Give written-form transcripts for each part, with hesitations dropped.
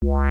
What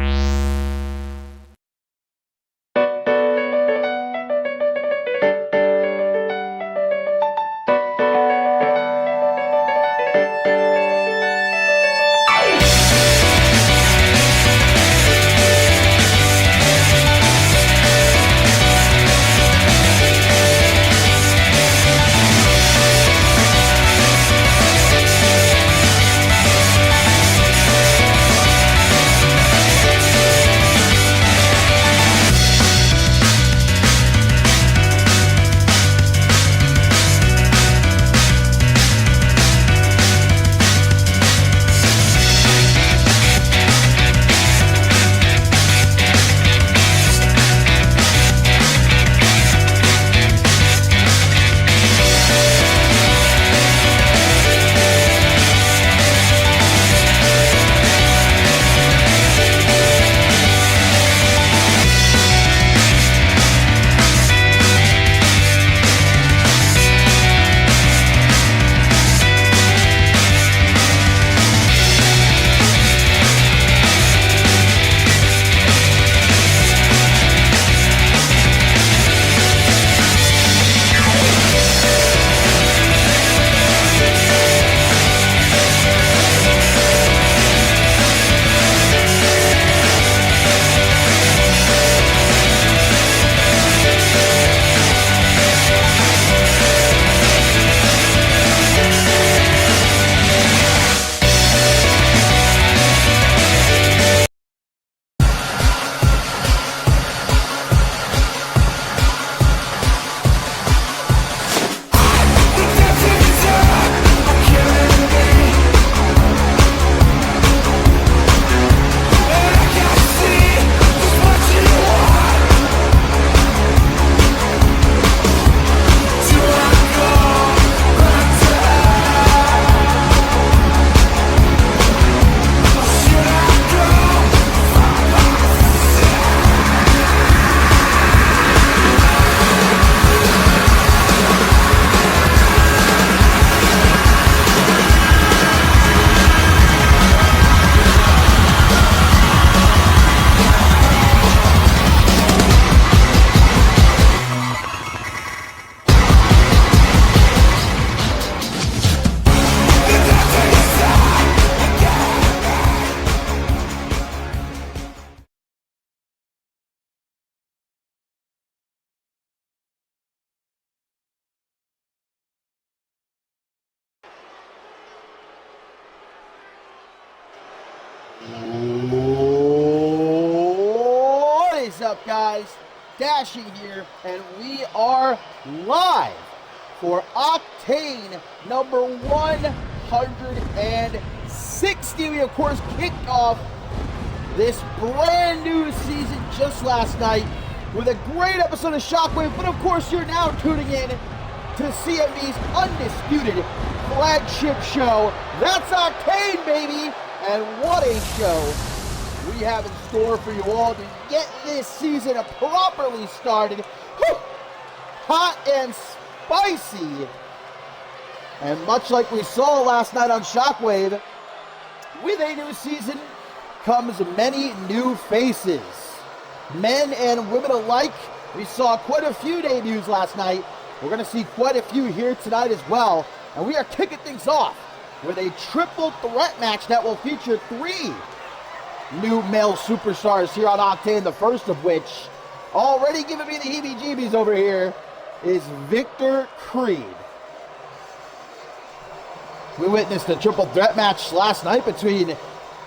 is up, guys? Dashing here, and we are live for Octane number 160. We, of course, kicked off this brand new season just last night with a great episode of Shockwave, but of course, you're now tuning in to CMV's undisputed flagship show. That's Octane, baby! And what a show we have in store for you all to get this season properly started. Whew. Hot and spicy. And much like we saw last night on Shockwave, with a new season comes many new faces. Men and women alike. We saw quite a few debuts last night. We're going to see quite a few here tonight as well. And we are kicking things off with a triple threat match that will feature 3 new male superstars here on Octane, the first of which, already giving me the heebie-jeebies over here, is Victor Creed. We witnessed a triple threat match last night between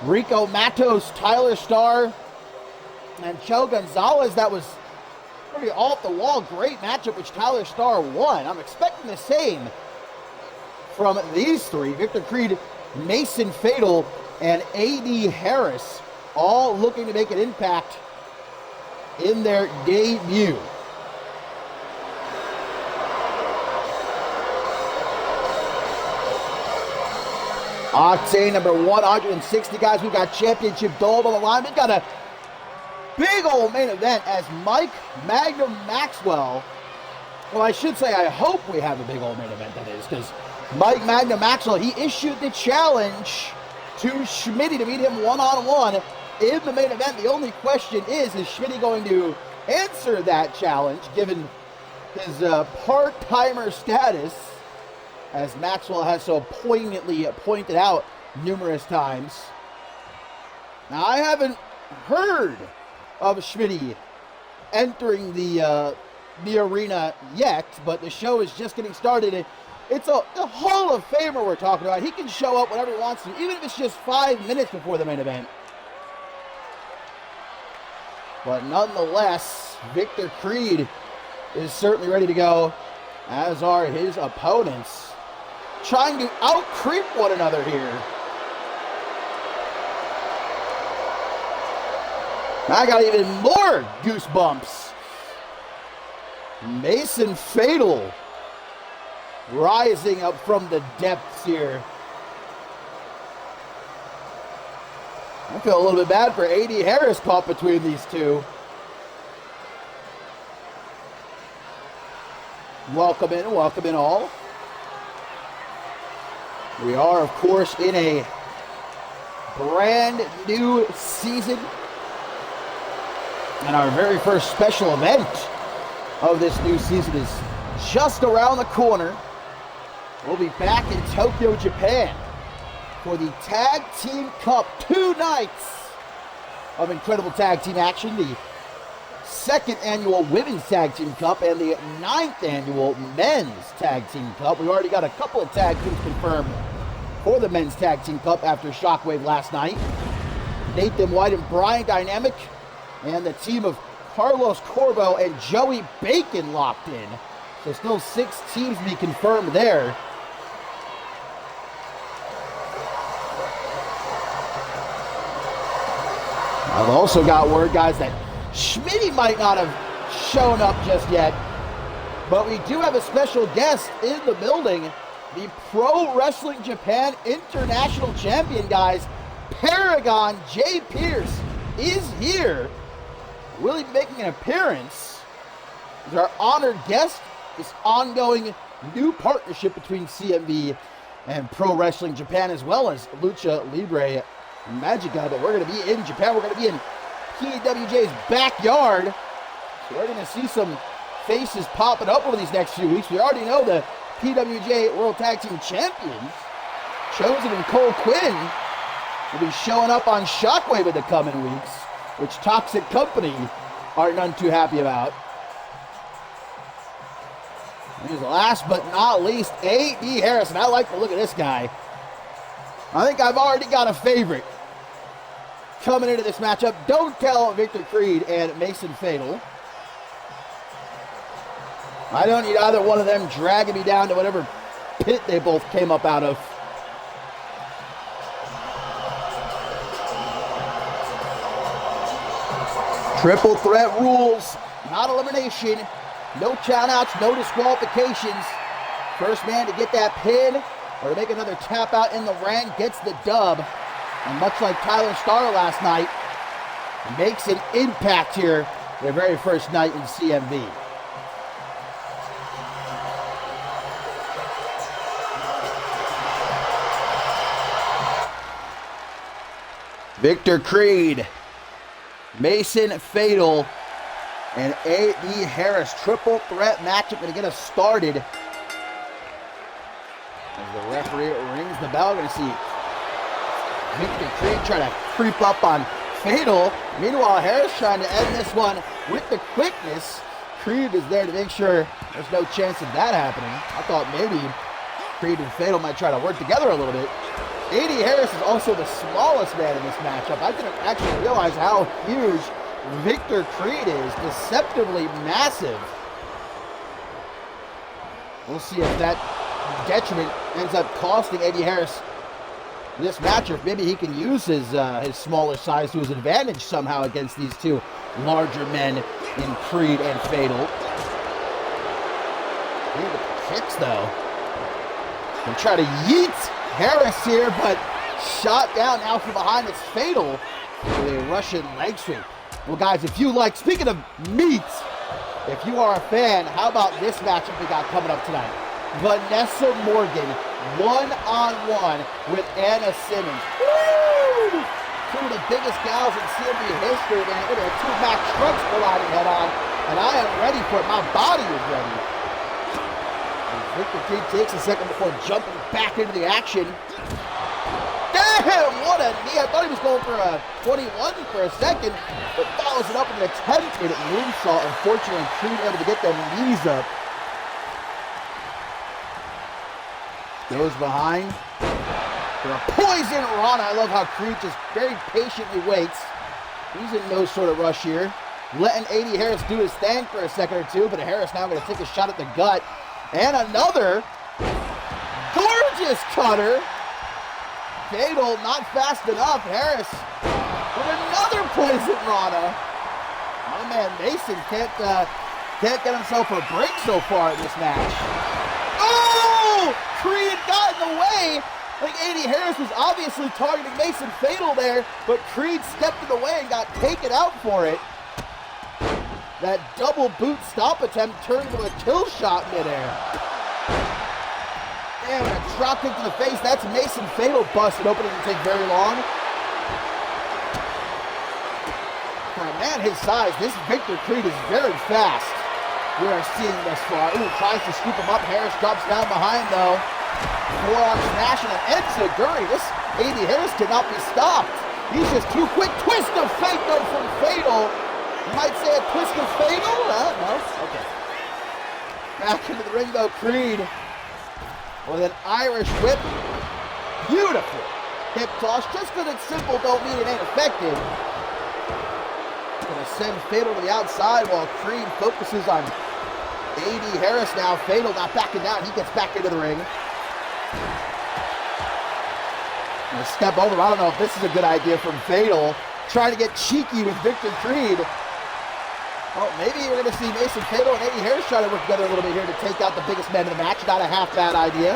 Rico Matos, Tyler Starr, and Joe Gonzalez. That was pretty off-the-wall great matchup, which Tyler Starr won. I'm expecting the same from these 3, Victor Creed, Mason Fatal, and A.D. Harris, all looking to make an impact in their debut. Octane number 160, guys. We got championship gold on the line. We got a big old main event as Magnum Maxwell. Well, I should say I hope we have a big old main event, that is, because Magnum Maxwell, he issued the challenge to Schmidty to meet him one-on-one in the main event. The only question is Schmidty going to answer that challenge, given his part-timer status, as Maxwell has so poignantly pointed out numerous times. Now, I haven't heard of Schmidty entering the arena yet, but the show is just getting started. It's a Hall of Famer we're talking about. He can show up whenever he wants to, even if it's just 5 minutes before the main event. But nonetheless, Victor Creed is certainly ready to go, as are his opponents, trying to out-creep one another here. I got even more goosebumps. Mason Fatal rising up from the depths here. I feel a little bit bad for A.D. Harris caught between these two. Welcome in all. We are, of course, in a brand new season. And our very first special event of this new season is just around the corner. We'll be back in Tokyo, Japan for the Tag Team Cup. 2 nights of incredible tag team action. The 2nd annual Women's Tag Team Cup and the 9th annual Men's Tag Team Cup. We've already got a couple of tag teams confirmed for the Men's Tag Team Cup after Shockwave last night. Nathan White and Brian Dynamic and the team of Carlos Corbo and Joey Bacon locked in. So still 6 teams to be confirmed there. I've also got word, guys, that Schmidty might not have shown up just yet, but we do have a special guest in the building. The Pro Wrestling Japan International Champion, guys, Paragon Jay Pierce is here. Will he be making an appearance as our honored guest? This ongoing new partnership between CMV and Pro Wrestling Japan, as well as Lucha Libre Magica. But we're going to be in Japan. We're going to be in PWJ's backyard. So we're going to see some faces popping up over these next few weeks. We already know the PWJ World Tag Team Champions, Chosen and Cole Quinn, will be showing up on Shockwave in the coming weeks, which Toxic Company are none too happy about. And last but not least, A.D. Harrison. I like the look of this guy. I think I've already got a favorite coming into this matchup. Don't tell Victor Creed and Mason Fatal. I don't need either one of them dragging me down to whatever pit they both came up out of. Triple threat rules, not elimination. No countouts, no disqualifications. First man to get that pin or to make another tap out in the ring gets the dub. And much like Tyler Starr last night, makes an impact here their very first night in CMV. Victor Creed, Mason Fatal, and A.D. Harris. Triple threat matchup going to get us started. As the referee rings the bell, going to see Victor Creed trying to creep up on Fatal. Meanwhile, Harris trying to end this one with the quickness. Creed is there to make sure there's no chance of that happening. I thought maybe Creed and Fatal might try to work together a little bit. A.D. Harris is also the smallest man in this matchup. I didn't actually realize how huge Victor Creed is. Deceptively massive. We'll see if that detriment ends up costing A.D. Harris this matchup. Maybe he can use his smaller size to his advantage somehow against these two larger men in Creed and Fatal. Look at the kicks, though. And try to yeet Harris here, but shot down now from behind. It's Fatal with a Russian leg sweep. Well, guys, if you like, speaking of meat, if you are a fan, how about this matchup we got coming up tonight? Vanessa Morgan, one-on-one with Anna Simmons. Woo! two of the biggest gals in CMV history, man. Look at the two Mack trucks colliding head on, and I am ready for it. My body is ready. Victor Creed takes a second before jumping back into the action. Damn, what a knee. I thought he was going for a 21 for a second, but follows it up with an attempted moonsault. Unfortunately, Creed able to get them knees up. Goes behind. For a poison Rana. I love how Creed just very patiently waits. He's in no sort of rush here. Letting AD Harris do his thing for a second or two, but Harris now going to take a shot at the gut. And another gorgeous cutter. Fatal, not fast enough. Harris with another poison Rana. My man Mason can't get himself a break so far in this match. Oh! Creed got in the way. I think AD Harris was obviously targeting Mason Fatal there, but Creed stepped in the way and got taken out for it. That double boot stop attempt turned into a kill shot midair. Damn, a drop kick to the face. That's Mason Fatal busted open. It didn't take very long. For a man his size, this Victor Creed is very fast. We are seeing thus far. Ooh, tries to scoop him up. Harris drops down behind though. Forearm smash and an enziguri. This AD Harris cannot be stopped. He's just too quick. Twist of fate though from Fatal. You might say a twist of Fatal? No? Okay. Back into the ring though, Creed. With an Irish whip. Beautiful hip toss. Just because it's simple don't mean it ain't effective. Gonna send Fatal to the outside while Creed focuses on AD Harris now. Fatal not backing down. He gets back into the ring. Gonna step over. I don't know if this is a good idea from Fatal. Trying to get cheeky with Victor Creed. Oh, maybe we're going to see Mason Fatal and AD Harris try to work together a little bit here to take out the biggest man in the match. Not a half bad idea.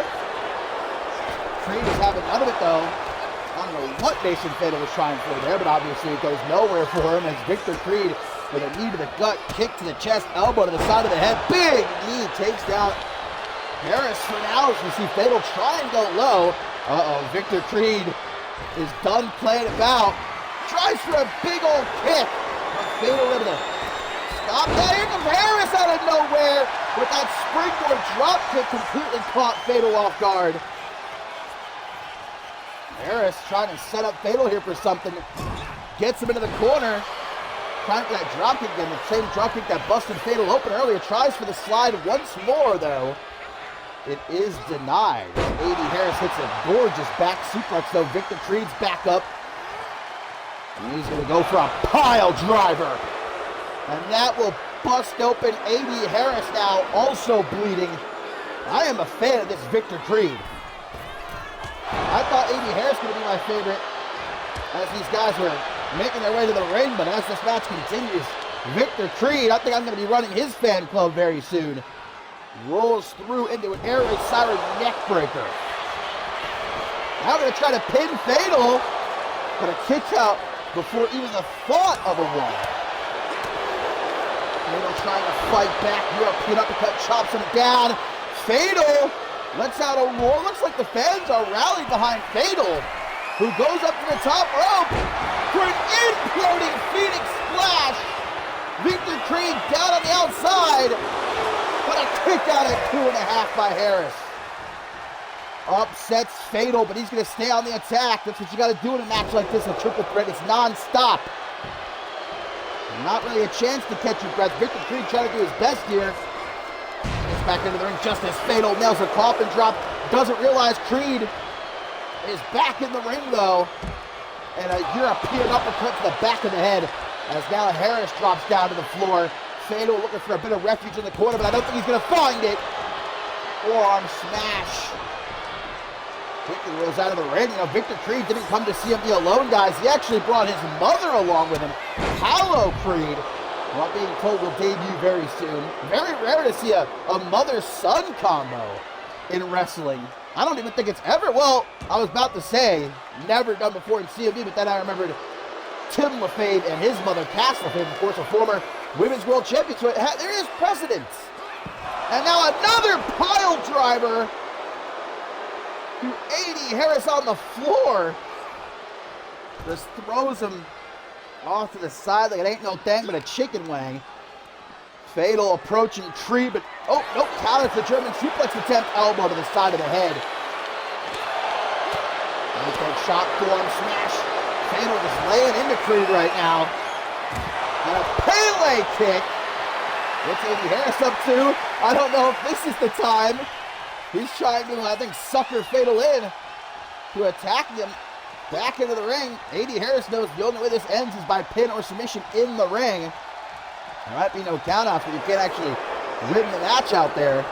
Creed is having none of it, though. I don't know what Mason Fatal was trying for there, but obviously it goes nowhere for him as Victor Creed with a knee to the gut, kick to the chest, elbow to the side of the head. Big knee takes down Harris for now as we see Fatal try and go low. Uh-oh, Victor Creed is done playing about. Tries for a big old kick. Fatal able to stop that. Here comes Harris out of nowhere with that springboard drop kick, completely caught Fatal off guard. Harris trying to set up Fatal here for something. Gets him into the corner. Trying for that drop kick again. The same drop kick that busted Fatal open earlier. Tries for the slide once more though. It is denied. AD Harris hits a gorgeous back suplex though. Victor Creed's back up. And he's going to go for a pile driver. And that will bust open AD Harris now, also bleeding. I am a fan of this Victor Creed. I thought AD Harris was going to be my favorite as these guys were making their way to the ring, but as this match continues, Victor Creed, I think I'm going to be running his fan club very soon. Rolls through into an air raid siren neck breaker. Now we're going to try to pin Fatal, but a kick out before even the thought of a one. Fatal trying to fight back. European uppercut chops him down. Fatal lets out a roar. Looks like the fans are rallying behind Fatal, who goes up to the top rope for an imploding Phoenix splash. Victor Creed down on the outside, but a kick out at 2.5 by Harris. Upsets Fatal, but he's going to stay on the attack. That's what you got to do in a match like this, a triple threat. It's non-stop. Not really a chance to catch your breath. Victor Creed trying to do his best here. Gets back into the ring just as Fatal nails a coffin drop. Doesn't realize Creed is back in the ring though. And a European uppercut to the back of the head as now Harris drops down to the floor. Fatal looking for a bit of refuge in the corner, but I don't think he's going to find it. Forearm smash. Quickly rolls out of the ring. You know, Victor Creed didn't come to CMV alone, guys. He actually brought his mother along with him. Hello, Creed. Well, being told will debut very soon. Very rare to see a mother-son combo in wrestling. I don't even think it's ever, well, I was about to say, never done before in CMV, but then I remembered Tim LaFave and his mother, Cass LaFave, of course, a former women's world champion. So there is precedence. And now another pile driver to AD Harris on the floor. Just throws him off to the side like it ain't no thing but a chicken wing. Fatal approaching Creed, but oh, nope, counters the German suplex attempt, elbow to the side of the head. Take shot form smash. Fatal just laying into Creed right now. And a Pele kick. What's Eddie Harris up to? I don't know if this is the time. He's trying to, I think, sucker Fatal in to attack him back into the ring. Eddie Harris knows the only way this ends is by pin or submission in the ring. There might be no countouts, but you can't actually win the match out there.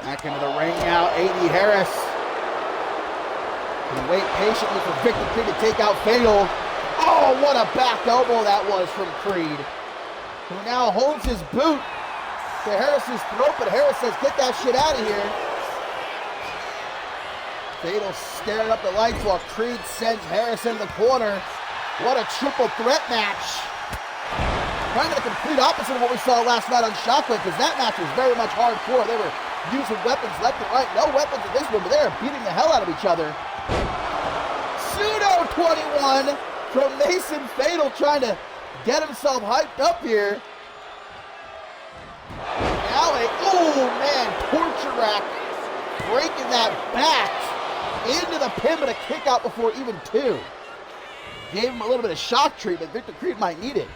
Back into the ring now, Eddie Harris. Can wait patiently for Victor Creed to take out Fatal. Oh, what a back elbow that was from Creed, who now holds his boot to Harris's throat, but Harris says, get that shit out of here. Fatal staring up the lights while Creed sends Harris into the corner. What a triple threat match. Kind of the complete opposite of what we saw last night on Shockwave, because that match was very much hardcore. They were using weapons left and right. No weapons in this one, but they were beating the hell out of each other. Pseudo 21 from Mason Fatal, trying to get himself hyped up here. Now oh man, torture rack, breaking that back into the pin, but a kick out before even two. Gave him a little bit of shock treatment. Victor Creed might need it.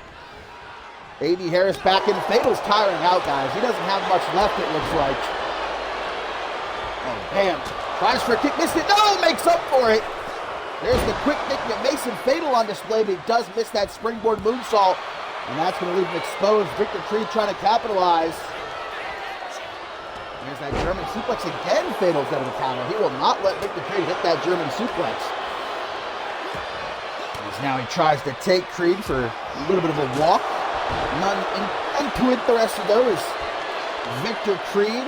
Eddie Harris back in. Fatal's tiring out, guys. He doesn't have much left, it looks like. Oh, damn. Tries for a kick, missed it. No, makes up for it. There's the quick thinking of Mason Fatal on display, but he does miss that springboard moonsault, and that's going to leave him exposed. Victor Creed trying to capitalize. There's that German suplex again. Fatal's out of the counter. He will not let Victor Creed hit that German suplex. As now he tries to take Creed for a little bit of a walk. None too interested though is Victor Creed.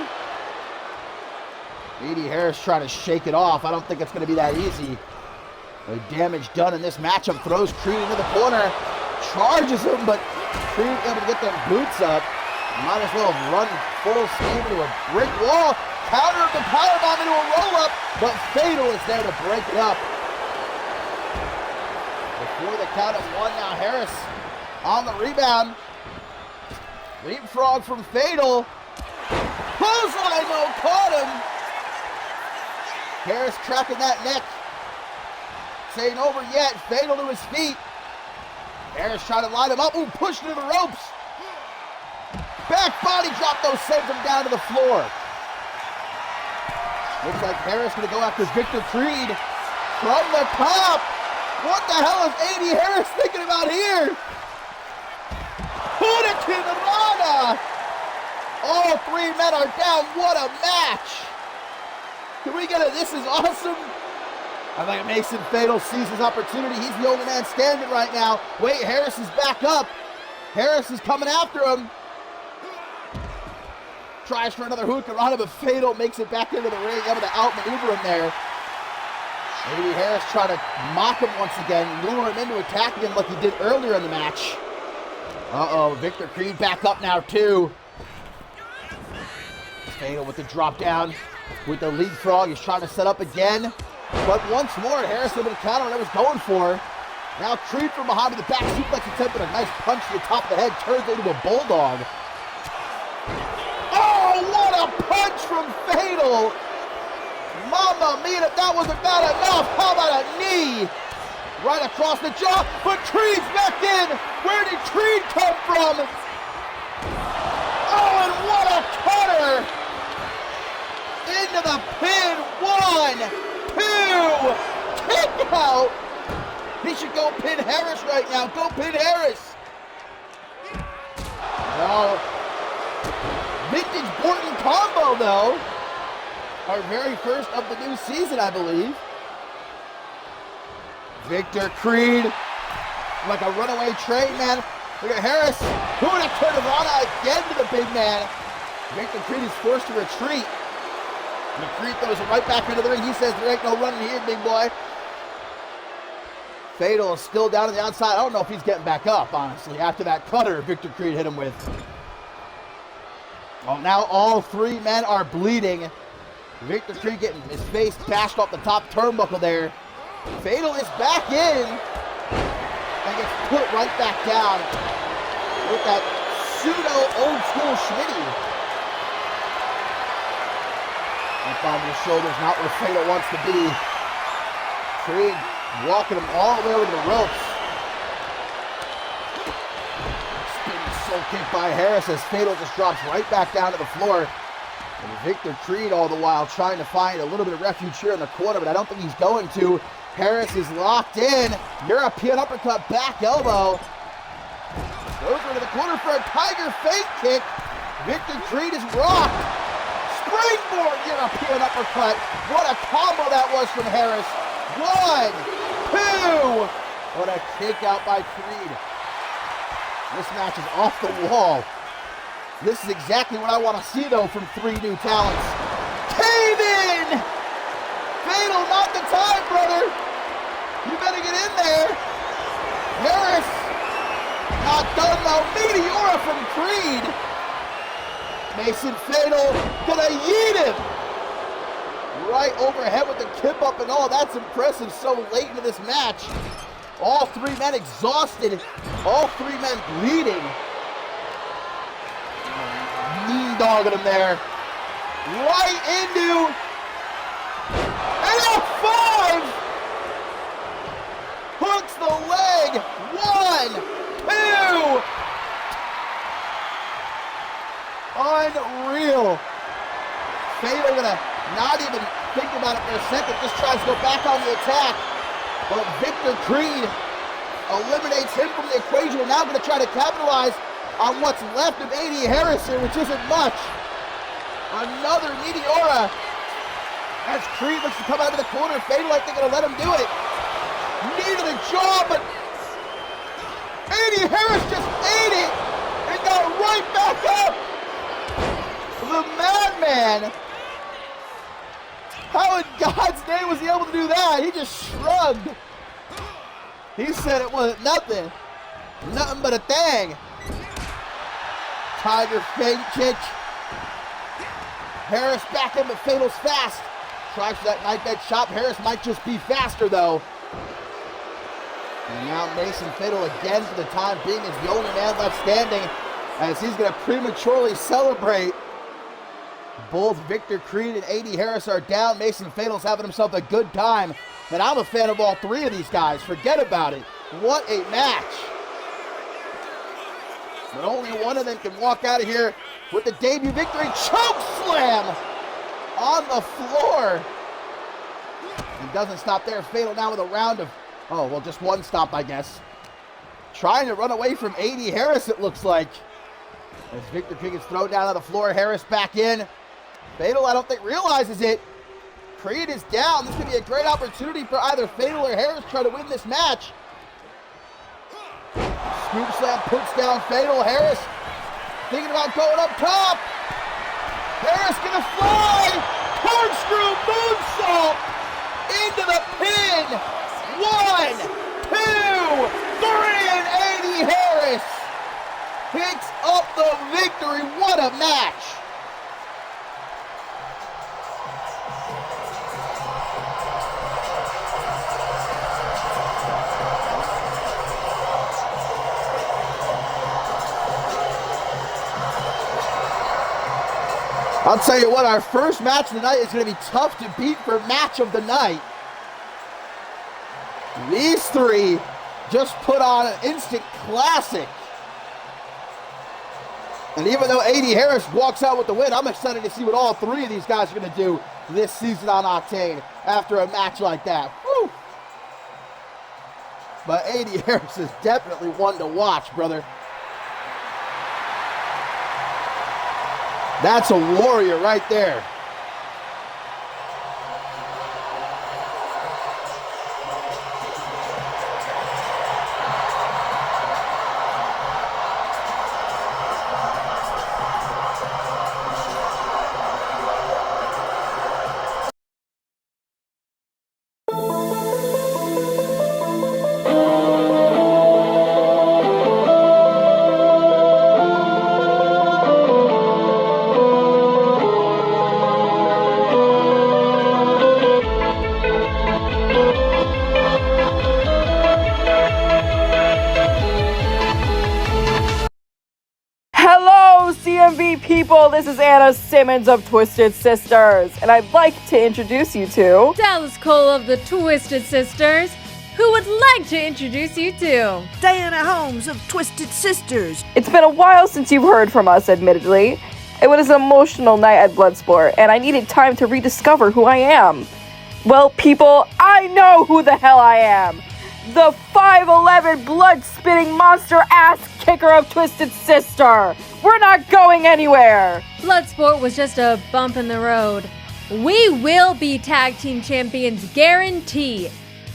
Eddie Harris trying to shake it off. I don't think it's going to be that easy. The damage done in this matchup throws Creed into the corner. Charges him, but Creed able to get them boots up. Might as well run full steam into a brick wall. Counter of the powerbomb into a roll-up, but Fatal is there to break it up. Before the count of one, now Harris on the rebound. Leapfrog from Fatal. Clothesline, no, caught him. Harris cracking that neck. This ain't over yet. Fatal to his feet. Harris trying to line him up. Ooh, pushed into the ropes. Back body drop, though, sends him down to the floor. Looks like Harris going to go after Victor Creed from the top. What the hell is Eddie Harris thinking about here? Hurricane Rana. All three men are down. What a match. Can we get a this is awesome? I think Mason Fatal sees his opportunity. He's the only man standing right now. Wait, Harris is back up. Harris is coming after him. Tries for another Hurricane, but Fatal makes it back into the ring, able to outmaneuver him there. Eddie Harris trying to mock him once again, lure him into attacking him like he did earlier in the match. Uh-oh, Victor Creed back up now too. Fatal with the drop down, with the leapfrog. He's trying to set up again. But once more, Harris able to counter what I was going for. Now Creed from behind with the back suplex attempt and a nice punch to the top of the head. Turns into a bulldog. Oh, what a punch from Fatal! Mamma mia, if that wasn't bad enough, how about a knee? Right across the jaw, but Creed's back in! Where did Creed come from? Oh, and what a cutter! Into the pin, 1, 2, kick out! He should go pin Harris right now, go pin Harris! No. Vintage Borton combo though. Our very first of the new season, I believe. Victor Creed, like a runaway train, man. Look at Harris. Hurricane Rana again to the big man. Victor Creed is forced to retreat. And Creed throws it right back into the ring. He says there ain't no running here, big boy. Fatal is still down on the outside. I don't know if he's getting back up, honestly, after that cutter Victor Creed hit him with. Well, now all three men are bleeding. Victor Creed getting his face bashed off the top turnbuckle there. Fatal is back in and gets put right back down with that pseudo old school Schmidty. Up on his shoulders, not where Fatal wants to be. Creed walking him all the way over to the ropes. Spinning soul kick by Harris as Fatal just drops right back down to the floor. And Victor Creed all the while trying to find a little bit of refuge here in the corner, but I don't think he's going to. Harris is locked in. European uppercut, back elbow. Goes into the corner for a Tiger fake kick. Victor Creed is rocked. Springboard European uppercut. What a combo that was from Harris. 1, 2. What a kick out by Creed. This match is off the wall. This is exactly what I want to see, though, from three new talents. Cave in! Fatal, not the time, brother. You better get in there. Harris, not done, though. Meteora from Creed. Mason Fatal gonna yeet him. Right overhead with the kip up and all. That's impressive so late into this match. All three men exhausted. All three men bleeding. Mean dogging him there. Right into an F5. Hooks the leg. 1, 2. Unreal. Fatal gonna not even think about it for a second. Just tries to go back on the attack. But Victor Creed eliminates him from the equation. We're now gonna try to capitalize on what's left of A.D. Harris here, which isn't much. Another Meteora. As Creed looks to come out of the corner, Fatal, I think, gonna let him do it. Knee to the jaw, but A.D. Harris just ate it and got right back up. The madman. How in God's name was he able to do that? He just shrugged. He said it wasn't nothing. Nothing but a thing. Tiger fake kick. Harris back in, but Fatal's fast. Tries for that night bed chop. Harris might just be faster, though. And now Mason Fatal again for the time being is the only man left standing as he's going to prematurely celebrate. Both Victor Creed and A.D. Harris are down. Mason Fatal's having himself a good time. And I'm a fan of all three of these guys. Forget about it. What a match. But only one of them can walk out of here with the debut victory. Choke slam on the floor. He doesn't stop there. Fatal now with a round of, oh, well, just one stop, I guess. Trying to run away from A.D. Harris, it looks like. As Victor Creed is thrown down on the floor, Harris back in. Fatal, I don't think, realizes it. Creed is down. This could be a great opportunity for either Fatal or Harris to try to win this match. Scoop slam puts down Fatal. Harris thinking about going up top. Harris gonna fly. Corkscrew moonsault into the pin. 1, 2, 3, and A.D. Harris picks up the victory. What a match. I'll tell you what, our first match of the night is going to be tough to beat for match of the night. These three just put on an instant classic. And even though A.D. Harris walks out with the win, I'm excited to see what all three of these guys are going to do this season on Octane after a match like that. Woo! But A.D. Harris is definitely one to watch, brother. That's a warrior right there. CMV people, this is Anna Simmons of Twisted Sisters, and I'd like to introduce you to Dallas Cole of the Twisted Sisters, who would like to introduce you to Diana Holmes of Twisted Sisters. It's been a while since you've heard from us, admittedly. It was an emotional night at Bloodsport, and I needed time to rediscover who I am. Well, people, I know who the hell I am. The 5'11", blood-spitting monster ass kicker of Twisted Sister. We're not going anywhere. Bloodsport was just a bump in the road. We will be tag team champions, guarantee.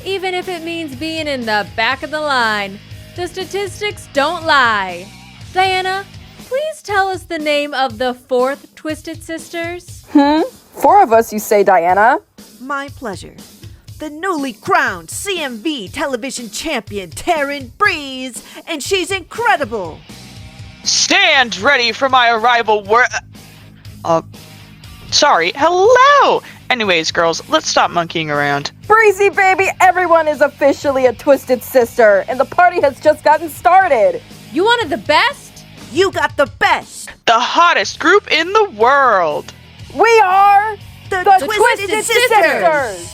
Even if it means being in the back of the line. The statistics don't lie. Diana, please tell us the name of the 4th Twisted Sisters. 4 of us, you say, Diana? My pleasure. The newly crowned CMV television champion, Taryn Breeze, and she's incredible. Stand ready for my arrival. Sorry. Hello. Anyways, girls, let's stop monkeying around. Breezy baby, everyone is officially a Twisted Sister, and the party has just gotten started. You wanted the best? You got the best. The hottest group in the world. We are The Twisted Sisters.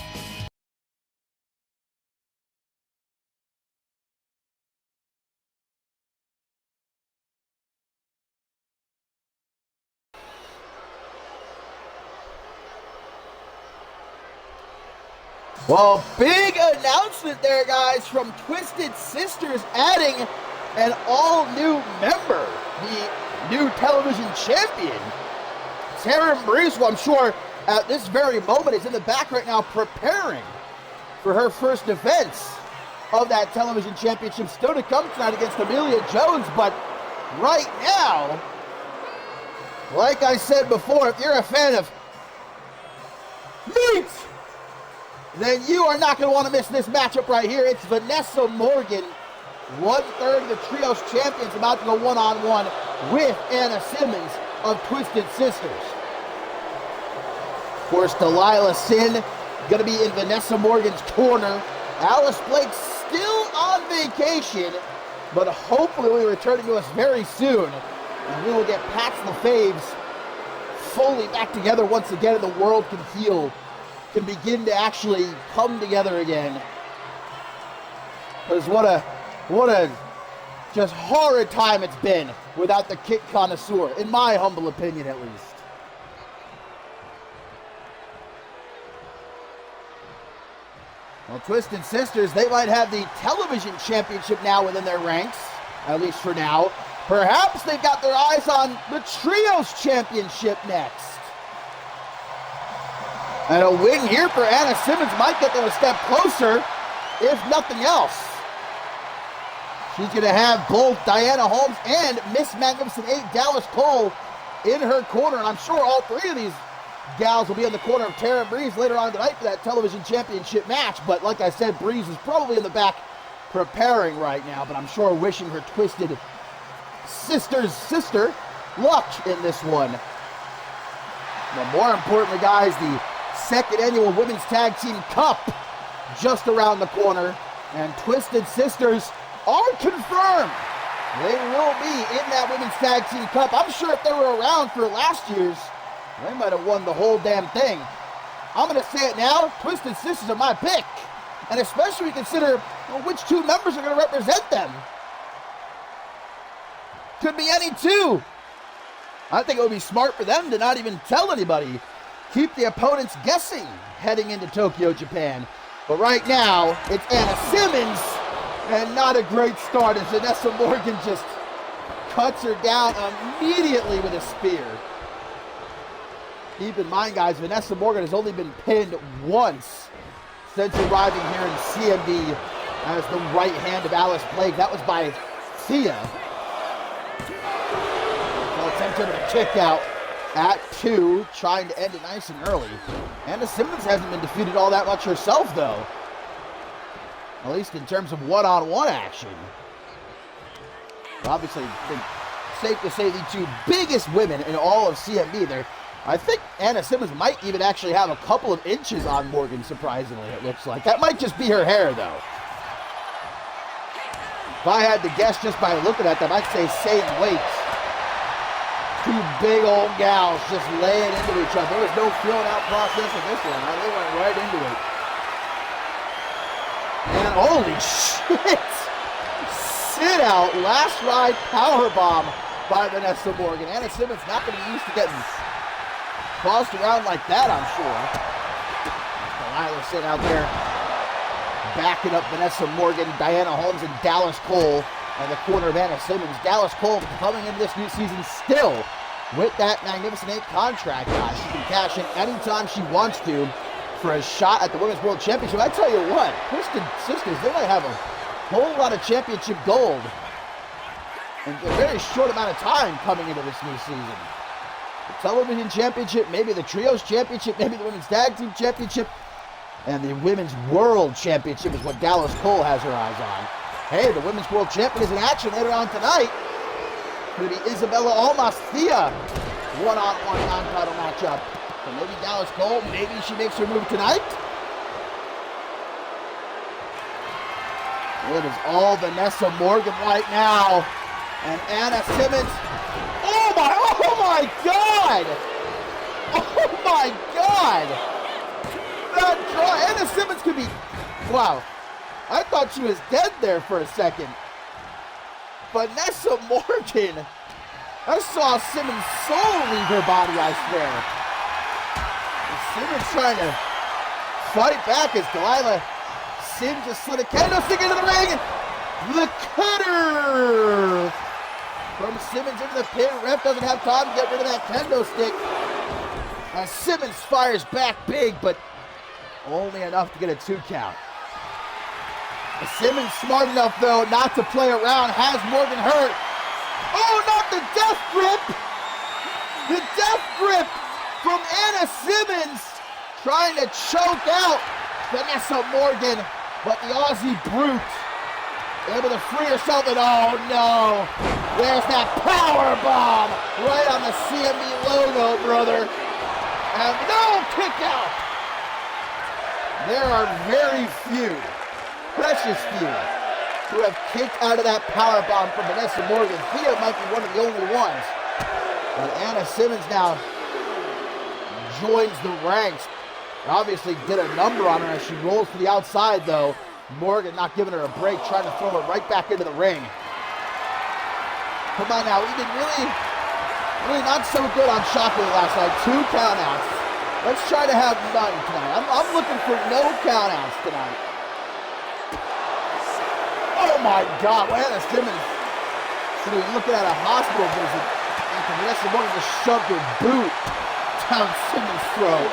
Well, big announcement there, guys, from Twisted Sisters adding an all-new member, the new television champion, Taryn Breeze, who I'm sure at this very moment is in the back right now preparing for her first defense of that television championship, still to come tonight against Amelia Jones. But right now, like I said before, if you're a fan of meat, then you are not going to want to miss this matchup right here. It's Vanessa Morgan, 1/3 of the Trios champions, about to go one-on-one with Anna Simmons of Twisted Sisters. Of course, Delilah Sin going to be in Vanessa Morgan's corner. Alice Blake still on vacation, but hopefully will be returning to us very soon. And we will get Pats LaFaves fully back together once again, and the world can heal, can begin to actually come together again. Because what a just horrid time it's been without the kick connoisseur, in my humble opinion at least. Well, Twisted Sisters, they might have the television championship now within their ranks, at least for now. Perhaps they've got their eyes on the Trios championship next. And a win here for Anna Simmons might get them a step closer, if nothing else. She's going to have both Diana Holmes and Miss Magnificent 8 Dallas Cole in her corner. And I'm sure all 3 of these gals will be in the corner of Taryn Breeze later on tonight for that television championship match. But like I said, Breeze is probably in the back preparing right now, but I'm sure wishing her Twisted Sisters sister luck in this one. But more importantly, guys, the 2nd annual Women's Tag Team Cup just around the corner, and Twisted Sisters are confirmed. They will be in that Women's Tag Team Cup. I'm sure if they were around for last year's, they might have won the whole damn thing. I'm going to say it now, Twisted Sisters are my pick, and especially when you consider which 2 members are going to represent them. Could be any 2. I think it would be smart for them to not even tell anybody. Keep the opponents guessing heading into Tokyo, Japan. But right now, it's Anna Simmons, and not a great start as Vanessa Morgan just cuts her down immediately with a spear. Keep in mind, guys, Vanessa Morgan has only been pinned once since arriving here in CMV as the right hand of Alice Blake. That was by Thea. So attempted a kick out at 2, trying to end it nice and early. Anna Simmons hasn't been defeated all that much herself, though. At least in terms of one-on-one action. Obviously, it's safe to say the 2 biggest women in all of CMV there. I think Anna Simmons might even actually have a couple of inches on Morgan, surprisingly, it looks like. That might just be her hair, though. If I had to guess just by looking at them, I'd say same weight. two big old gals just laying into each other. There was no feeling out process in this one. They went right into it. And holy shit! Sit out, last ride powerbomb by Vanessa Morgan. Anna Simmons not going to be used to getting tossed around like that, I'm sure. Delilah sitting out there backing up Vanessa Morgan, Diana Holmes, and Dallas Cole in the corner of Anna Simmons. Dallas Cole coming into this new season still with that Magnificent 8 contract, guys. She can cash in anytime she wants to for a shot at the Women's World Championship. I tell you what, Kristen sisters, they might have a whole lot of championship gold in a very short amount of time coming into this new season. The television championship, maybe the trios championship, maybe the women's tag team championship, and the women's world championship is what Dallas Cole has her eyes on. Hey, the women's world champion is in action later on tonight. It's going to be Isabella Almas-Thea one-on-one non-title matchup. So maybe Dallas Cole, maybe she makes her move tonight. It is all Vanessa Morgan right now. And Anna Simmons. Oh my God! Oh my God! That draw. Anna Simmons could be, wow. I thought she was dead there for a second. Vanessa Morgan. I saw Simmons' soul leave her body, I swear. And Simmons trying to fight back as Delilah Sims just slid a candlestick into the ring. The cutter from Simmons into the pin. Ref doesn't have time to get rid of that kendo stick. As Simmons fires back big, but only enough to get a 2 count. Simmons smart enough, though, not to play around. Has Morgan hurt. Oh, not the death grip! The death grip from Anna Simmons. Trying to choke out Vanessa Morgan. But the Aussie brute able to free herself. And oh, no. There's that power bomb right on the CMV logo, brother. And no kick out. There are very few, precious few, who have kicked out of that powerbomb from Vanessa Morgan. Thea might be one of the only ones. But Anna Simmons now joins the ranks. Obviously did a number on her as she rolls to the outside, though. Morgan not giving her a break, trying to throw her right back into the ring. Come on now, we did really not so good on Shockwave last night. 2 countouts. Let's try to have none tonight. I'm looking for no countouts tonight. Oh my God, Anna Simmons should be looking at a hospital visit after Vanessa Morgan just shoved her boot down Simmons' throat.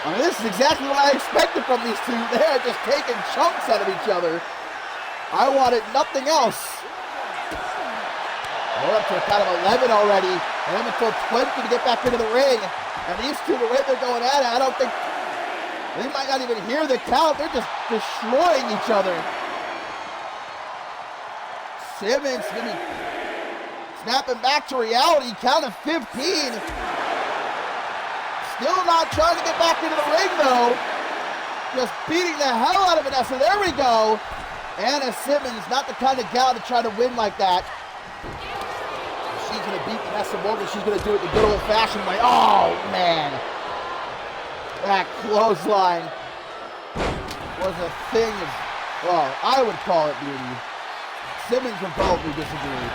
I mean, this is exactly what I expected from these two. They're just taking chunks out of each other. I wanted nothing else. We're up to a count of 11 already. And then until 20 to get back into the ring. And these two, the way they're going at it, I don't think they might not even hear the count. They're just destroying each other. Simmons gonna be snapping back to reality. Count of 15. Still not trying to get back into the ring, though. Just beating the hell out of Vanessa. There we go. Anna Simmons, not the kind of gal to try to win like that. She's going to beat Vanessa Morgan. She's going to do it the good old-fashioned way. Oh, man. That clothesline was a thing of, well, I would call it beauty. Simmons would probably disagree.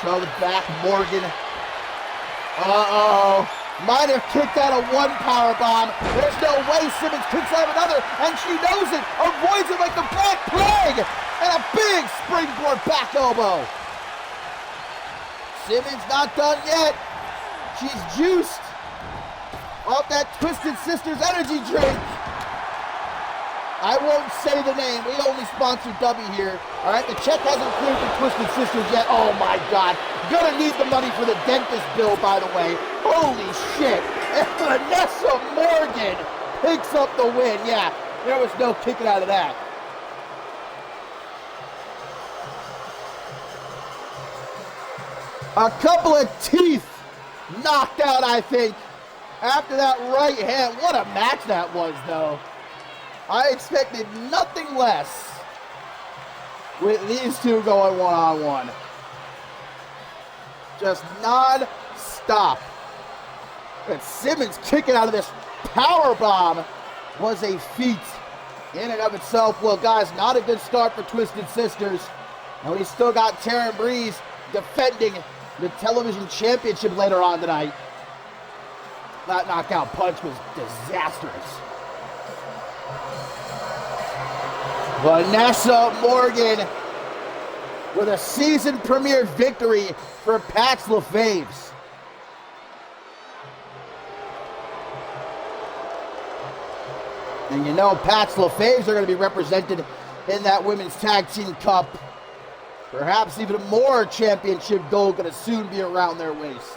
Shoved back Morgan. Uh-oh. Might have kicked out of one powerbomb. There's no way Simmons kicks out of another, and she knows it. Avoids it like the Black Plague. And a big springboard back elbow. Simmons not done yet. She's juiced off that Twisted Sisters energy drink. I won't say the name. We only sponsor W here. All right, the check hasn't cleared for Twisted Sisters yet. Oh, my God. Gonna need the money for the dentist bill, by the way. Holy shit. And Vanessa Morgan picks up the win. Yeah, there was no kicking out of that. A couple of teeth knocked out, I think, after that right hand. What a match that was, though. I expected nothing less with these two going one-on-one. just non-stop. And Simmons kicking out of this power bomb was a feat in and of itself. Well, guys, not a good start for Twisted Sisters. And we still got Taryn Breeze defending the television championship later on tonight. That knockout punch was disastrous. Vanessa Morgan with a season premiere victory for Pax LaFaves. And you know Pax LaFaves are going to be represented in that Women's Tag Team Cup. Perhaps even more championship gold going to soon be around their waists.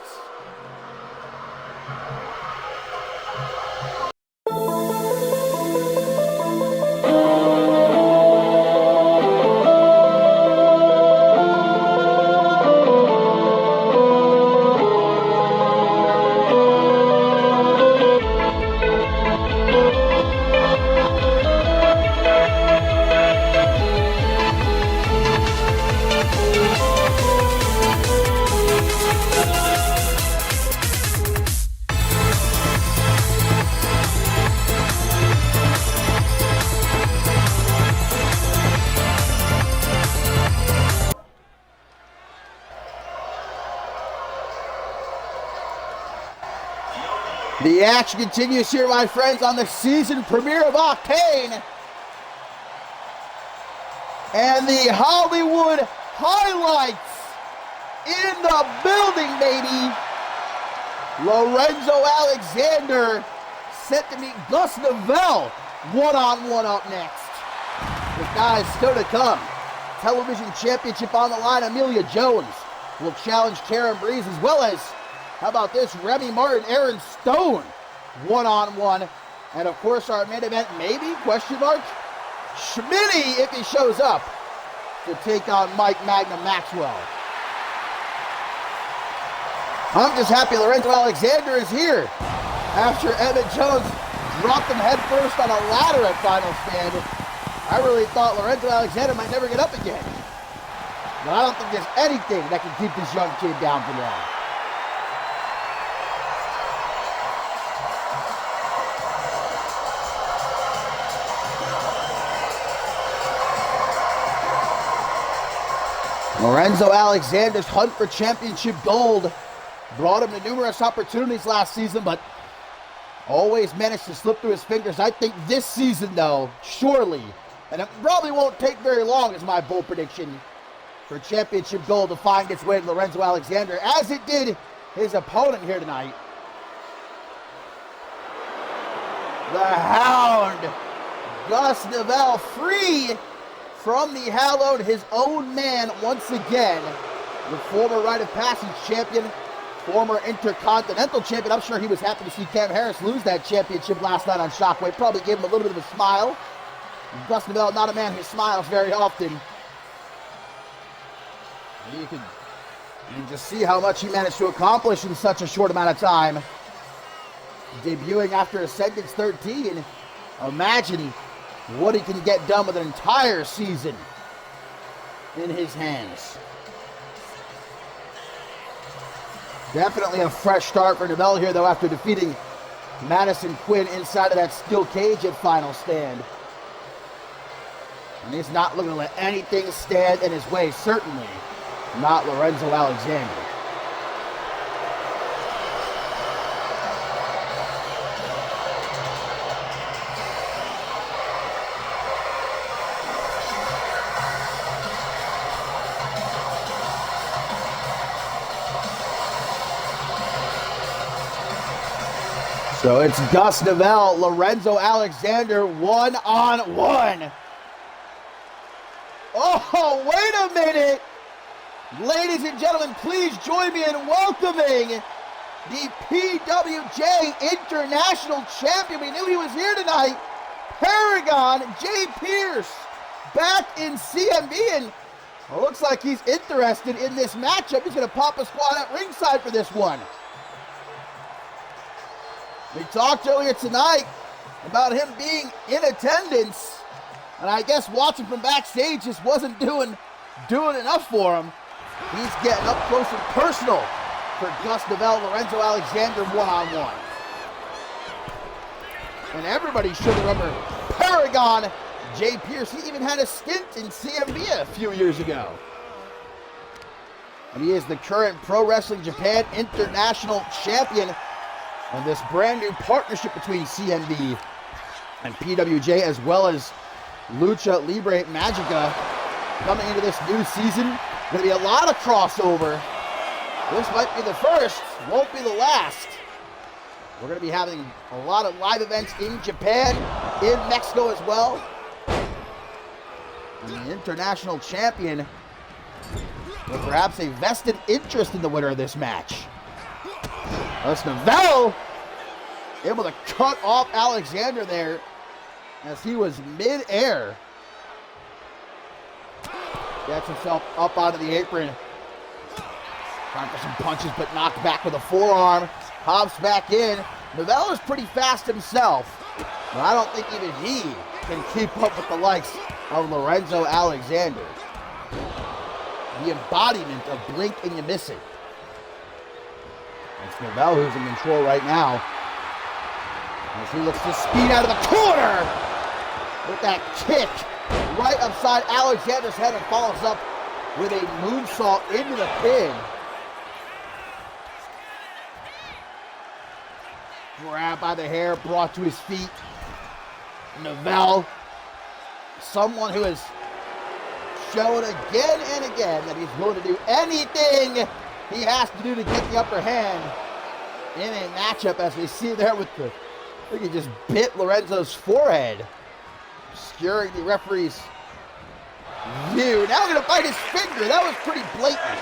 The action continues here, my friends, on the season premiere of Octane. And the Hollywood highlights in the building, baby. Lorenzo Alexander set to meet Gus Novell one-on-one up next. The guys still to come. Television championship on the line. Amelia Jones will challenge Taryn Breeze, as well as, how about this, Remy Martin, Aaron Stone, one-on-one. And of course our main event, maybe, question mark, Schmidty, if he shows up, to take on Magnum Maxwell. I'm just happy Lorenzo Alexander is here after Emmett Jones dropped him headfirst on a ladder at Final Stand. I really thought Lorenzo Alexander might never get up again. But I don't think there's anything that can keep this young kid down for long. Lorenzo Alexander's hunt for championship gold brought him to numerous opportunities last season, but always managed to slip through his fingers. I think this season, though, surely, and it probably won't take very long, is my bold prediction, for championship gold to find its way to Lorenzo Alexander, as it did his opponent here tonight. The Hound, Gus Novell, free from the hallowed, his own man once again. The former Rite of Passage champion, former Intercontinental champion. I'm sure he was happy to see Cam Harris lose that championship last night on Shockwave. Probably gave him a little bit of a smile. Gus Novell, not a man who smiles very often. You can just see how much he managed to accomplish in such a short amount of time. Debuting after Ascendance 13. Imagine what he can get done with an entire season in his hands. Definitely a fresh start for Novell here, though, after defeating Madison Quinn inside of that steel cage at Final Stand. And he's not looking to let anything stand in his way, certainly not Lorenzo Alexander. So it's Gus Novell, Lorenzo Alexander, one-on-one. Oh, wait a minute. Ladies and gentlemen, please join me in welcoming the PWJ International Champion. We knew he was here tonight. Paragon Jay Pierce, back in CMV, and it looks like he's interested in this matchup. He's going to pop a squad at ringside for this one. We talked earlier tonight about him being in attendance, and I guess watching from backstage just wasn't doing enough for him. He's getting up close and personal for Gus Novell, Lorenzo Alexander one-on-one. And everybody should remember Paragon Jay Pierce. He even had a stint in CMV a few years ago. And he is the current Pro Wrestling Japan International Champion. And this brand new partnership between CMV and PWJ, as well as Lucha Libre Magica, coming into this new season. Going to be a lot of crossover. This might be the first, won't be the last. We're going to be having a lot of live events in Japan, in Mexico as well. And the international champion with perhaps a vested interest in the winner of this match. That's Novell able to cut off Alexander there as he was mid-air. Gets himself up onto the apron. Trying for some punches, but knocked back with a forearm. Hops back in. Novell is pretty fast himself, but I don't think even he can keep up with the likes of Lorenzo Alexander. The embodiment of blink and you miss it. It's Novell who's in control right now, as he looks to speed out of the corner with that kick right upside Alexander's head and follows up with a moonsault into the pin. Grabbed by the hair, brought to his feet. Novell, someone who has shown again and again that he's willing to do anything he has to do to get the upper hand in a matchup, as we see there with the, I think he just bit Lorenzo's forehead, obscuring the referee's view. Now going to bite his finger. That was pretty blatant.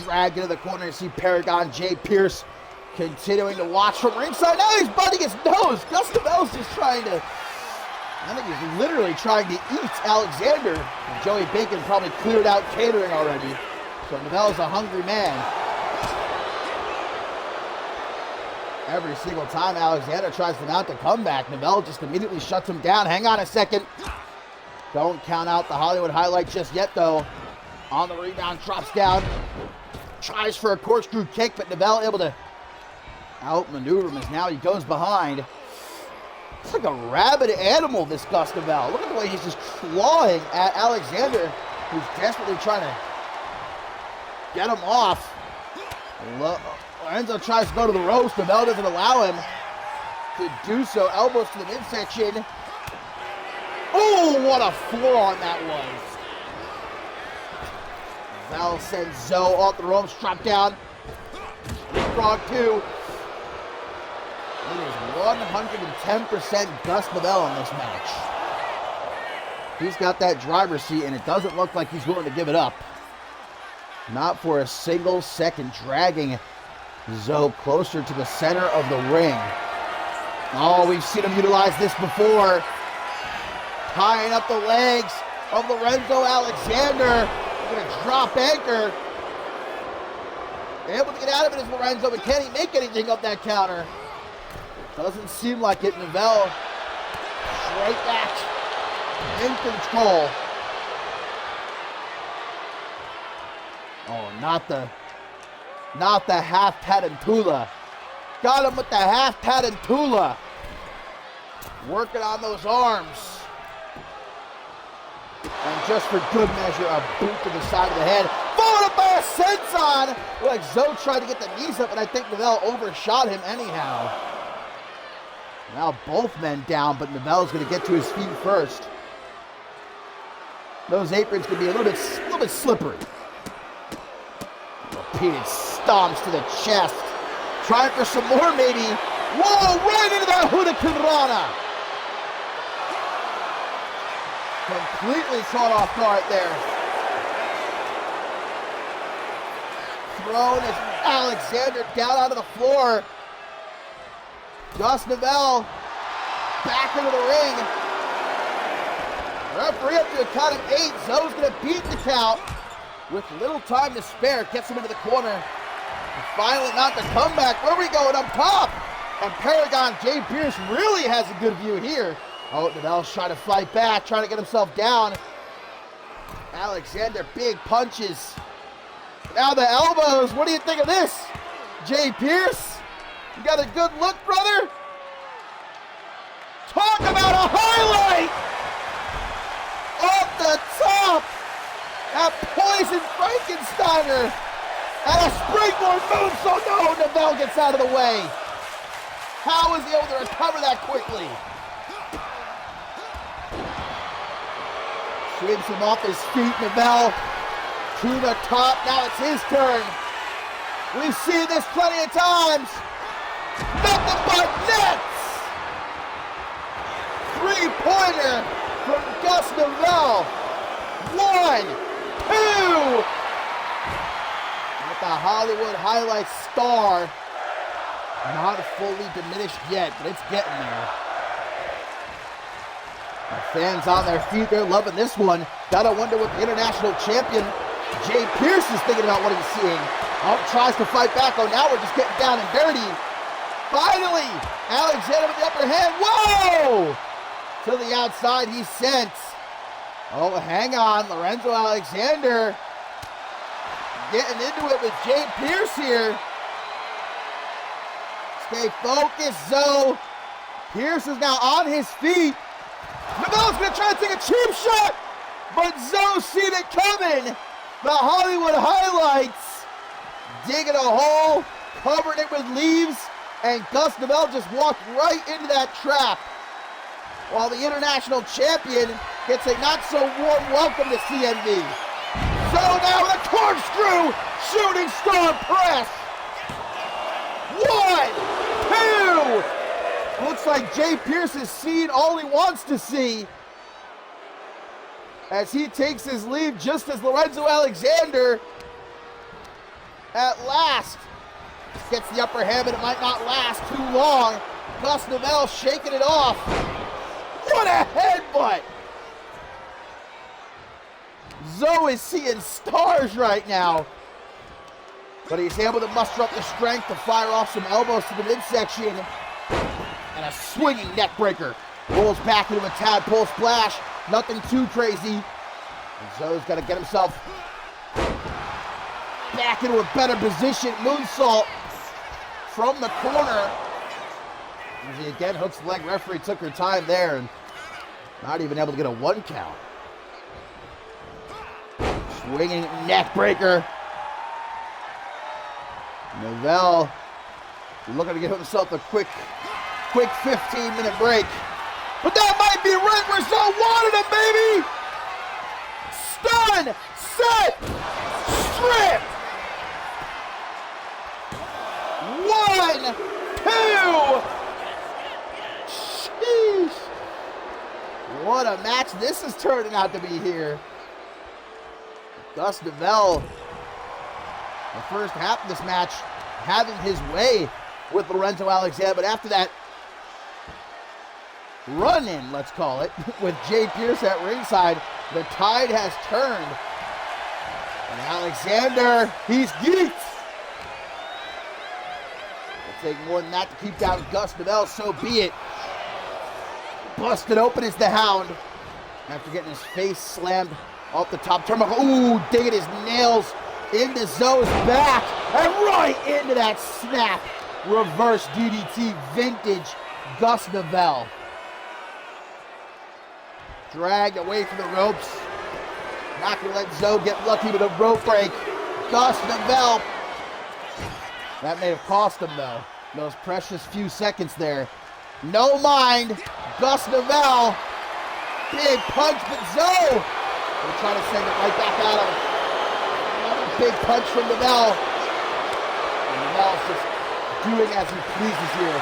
Dragged into the corner. You see Paragon Jay Pierce continuing to watch from ringside. Now he's biting his nose. Gus Novell's just trying to, I think he's literally trying to eat Alexander. And Joey Bacon probably cleared out catering already. So Novell's a hungry man. Every single time Alexander tries to mount a comeback, Novell just immediately shuts him down. Hang on a second. Don't count out the Hollywood highlight just yet, though. On the rebound, drops down. Tries for a corkscrew kick, but Novell able to outmaneuver him as now he goes behind. It's like a rabid animal, this Gus Novell. Look at the way he's just clawing at Alexander, who's desperately trying to get him off. Lorenzo tries to go to the ropes. Novell doesn't allow him to do so. Elbows to the midsection. Oh, what a forearm that was. Novell sends Zoe off the ropes, drop down. Frog 2. It is 110% Gus Novell in this match. He's got that driver's seat, and it doesn't look like he's willing to give it up. Not for a single second, dragging Zoe closer to the center of the ring. Oh, we've seen him utilize this before. Tying up the legs of Lorenzo Alexander. Going to drop anchor. Able to get out of it is Lorenzo, but can he make anything of that counter? Doesn't seem like it. Novell straight back in control. Oh, not the half tarantula. Got him with the half tarantula. Working on those arms. And just for good measure, a boot to the side of the head. Followed up by a senton. Like Zoe tried to get the knees up, and I think Novell overshot him anyhow. Now both men down, but Novell's going to get to his feet first. Those aprons could be a little bit slippery. Repeated stomps to the chest. Trying for some more, maybe. Whoa, right into that Hurricane Rana. Completely caught off guard there. Thrown as Alexander down onto the floor. Gus Novell back into the ring. Referee up to a count of 8. Zoe's going to beat the count with little time to spare. Gets him into the corner. And finally not the comeback. Where are we going? Up top. And Paragon Jay Pierce really has a good view here. Oh, Novell's trying to fight back, trying to get himself down. Alexander, big punches. Now the elbows. What do you think of this? Jay Pierce, you got a good look, brother? Talk about a highlight! Off the top! That poison Frankensteiner! And a springboard moonsault. No, Novell gets out of the way. How is he able to recover that quickly? Sweeps him off his feet, Novell to the top. Now it's his turn. We've seen this plenty of times. Nothing but nets. Three-pointer from Gus Novell. 1, 2. With the Hollywood Highlights star. Not fully diminished yet, but it's getting there. The fans on their feet, they're loving this one. Gotta wonder what the international champion Jay Pierce is thinking about what he's seeing. Oh, tries to fight back. Oh, now we're just getting down and dirty. Finally, Alexander with the upper hand. Whoa! To the outside he sent. Oh, hang on. Lorenzo Alexander getting into it with Jay Pierce here. Stay focused, Zoe. Pierce is now on his feet. Novell's going to try to take a cheap shot, but Zoe seen it coming. The Hollywood Highlights digging a hole, covering it with leaves, and Gus Novell just walked right into that trap. While the international champion gets a not-so-warm welcome to CMV. Zoe now with a corkscrew shooting star press. 1, 2. Looks like Jay Pierce has seen all he wants to see as he takes his leave, just as Lorenzo Alexander at last gets the upper hand, but it might not last too long. Gus Novell shaking it off. What a headbutt! Zoe is seeing stars right now, but he's able to muster up the strength to fire off some elbows to the midsection. And a swinging neck breaker. Rolls back into a tadpole splash. Nothing too crazy. And Zoe's got to get himself back into a better position. Moonsault from the corner. As he again hooks the leg. Referee took her time there and not even able to get a 1 count. Swinging neck breaker. Novell looking to get himself a quick 15-minute break. But that might be right where Zoe wanted him, baby! Stun! Set! Strip! 1, 2! Sheesh! What a match this is turning out to be here. Gus Novell, the first half of this match, having his way with Lorenzo Alexander, but after that run-in, let's call it, with Jay Pierce at ringside, the tide has turned. And Alexander, he's geeked. It'll take more than that to keep down Gus Novell, so be it. Busted open is the Hound after getting his face slammed off the top turnbuckle. Ooh, digging his nails into Zoe's back and right into that snap. Reverse DDT, vintage Gus Novell. Dragged away from the ropes. Not going to let Zoe get lucky with a rope break. Gus Novell. That may have cost him, though. Those precious few seconds there. No mind. Gus Novell. Big punch, but Zoe will try to send it right back at him. Another big punch from Novell. And Novell's just doing as he pleases here.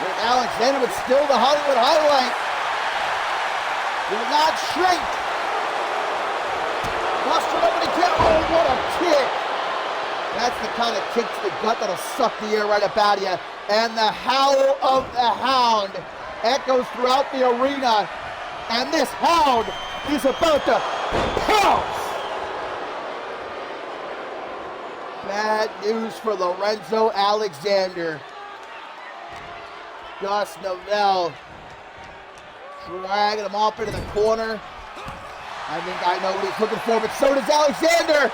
With Alexander, but still the Hollywood Highlight. Will not shrink. Busted up and again. Oh, what a kick. That's the kind of kick to the gut that'll suck the air right up out of you. And the howl of the Hound echoes throughout the arena. And this Hound is about to pounce. Bad news for Lorenzo Alexander. Gus Novell Dragging him off into the corner. I think I know what he's looking for, but so does Alexander.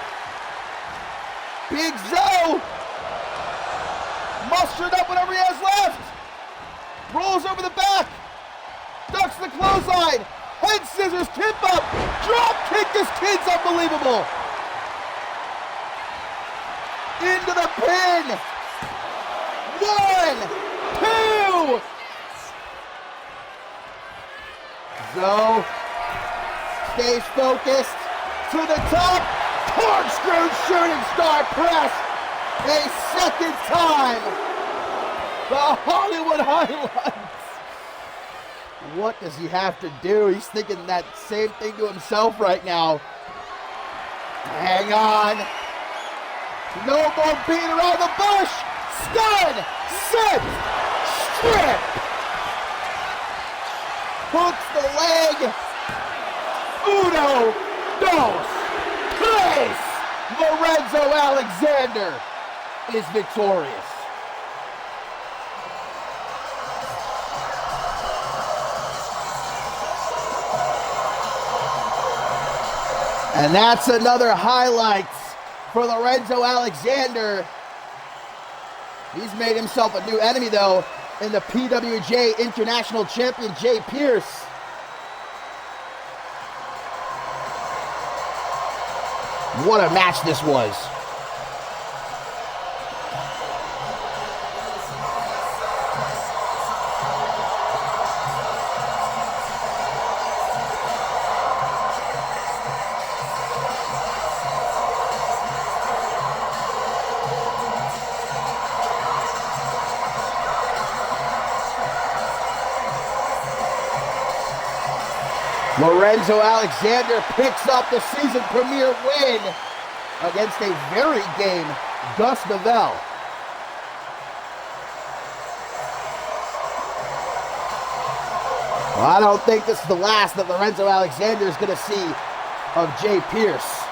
Big Zoe mustered up whatever he has left. Rolls over the back. Ducks the clothesline. Head scissors, tip up. Drop kick. This kid's unbelievable. Into the pin. 1, 2. Zoe stays focused. To the top. Corkscrew shooting star press. A second time. The Hollywood highlights. What does he have to do? He's thinking that same thing to himself right now. Hang on. No more beating around the bush. Stun. Set. Strip. Hooks the leg. Uno. Dos. Tres. Lorenzo Alexander is victorious. And that's another highlight for Lorenzo Alexander. He's made himself a new enemy, though, in the PWJ International Champion, Jay Pierce. What a match this was. Lorenzo Alexander picks up the season premiere win against a very game Gus Novell. Well, I don't think this is the last that Lorenzo Alexander is going to see of Jay Pierce.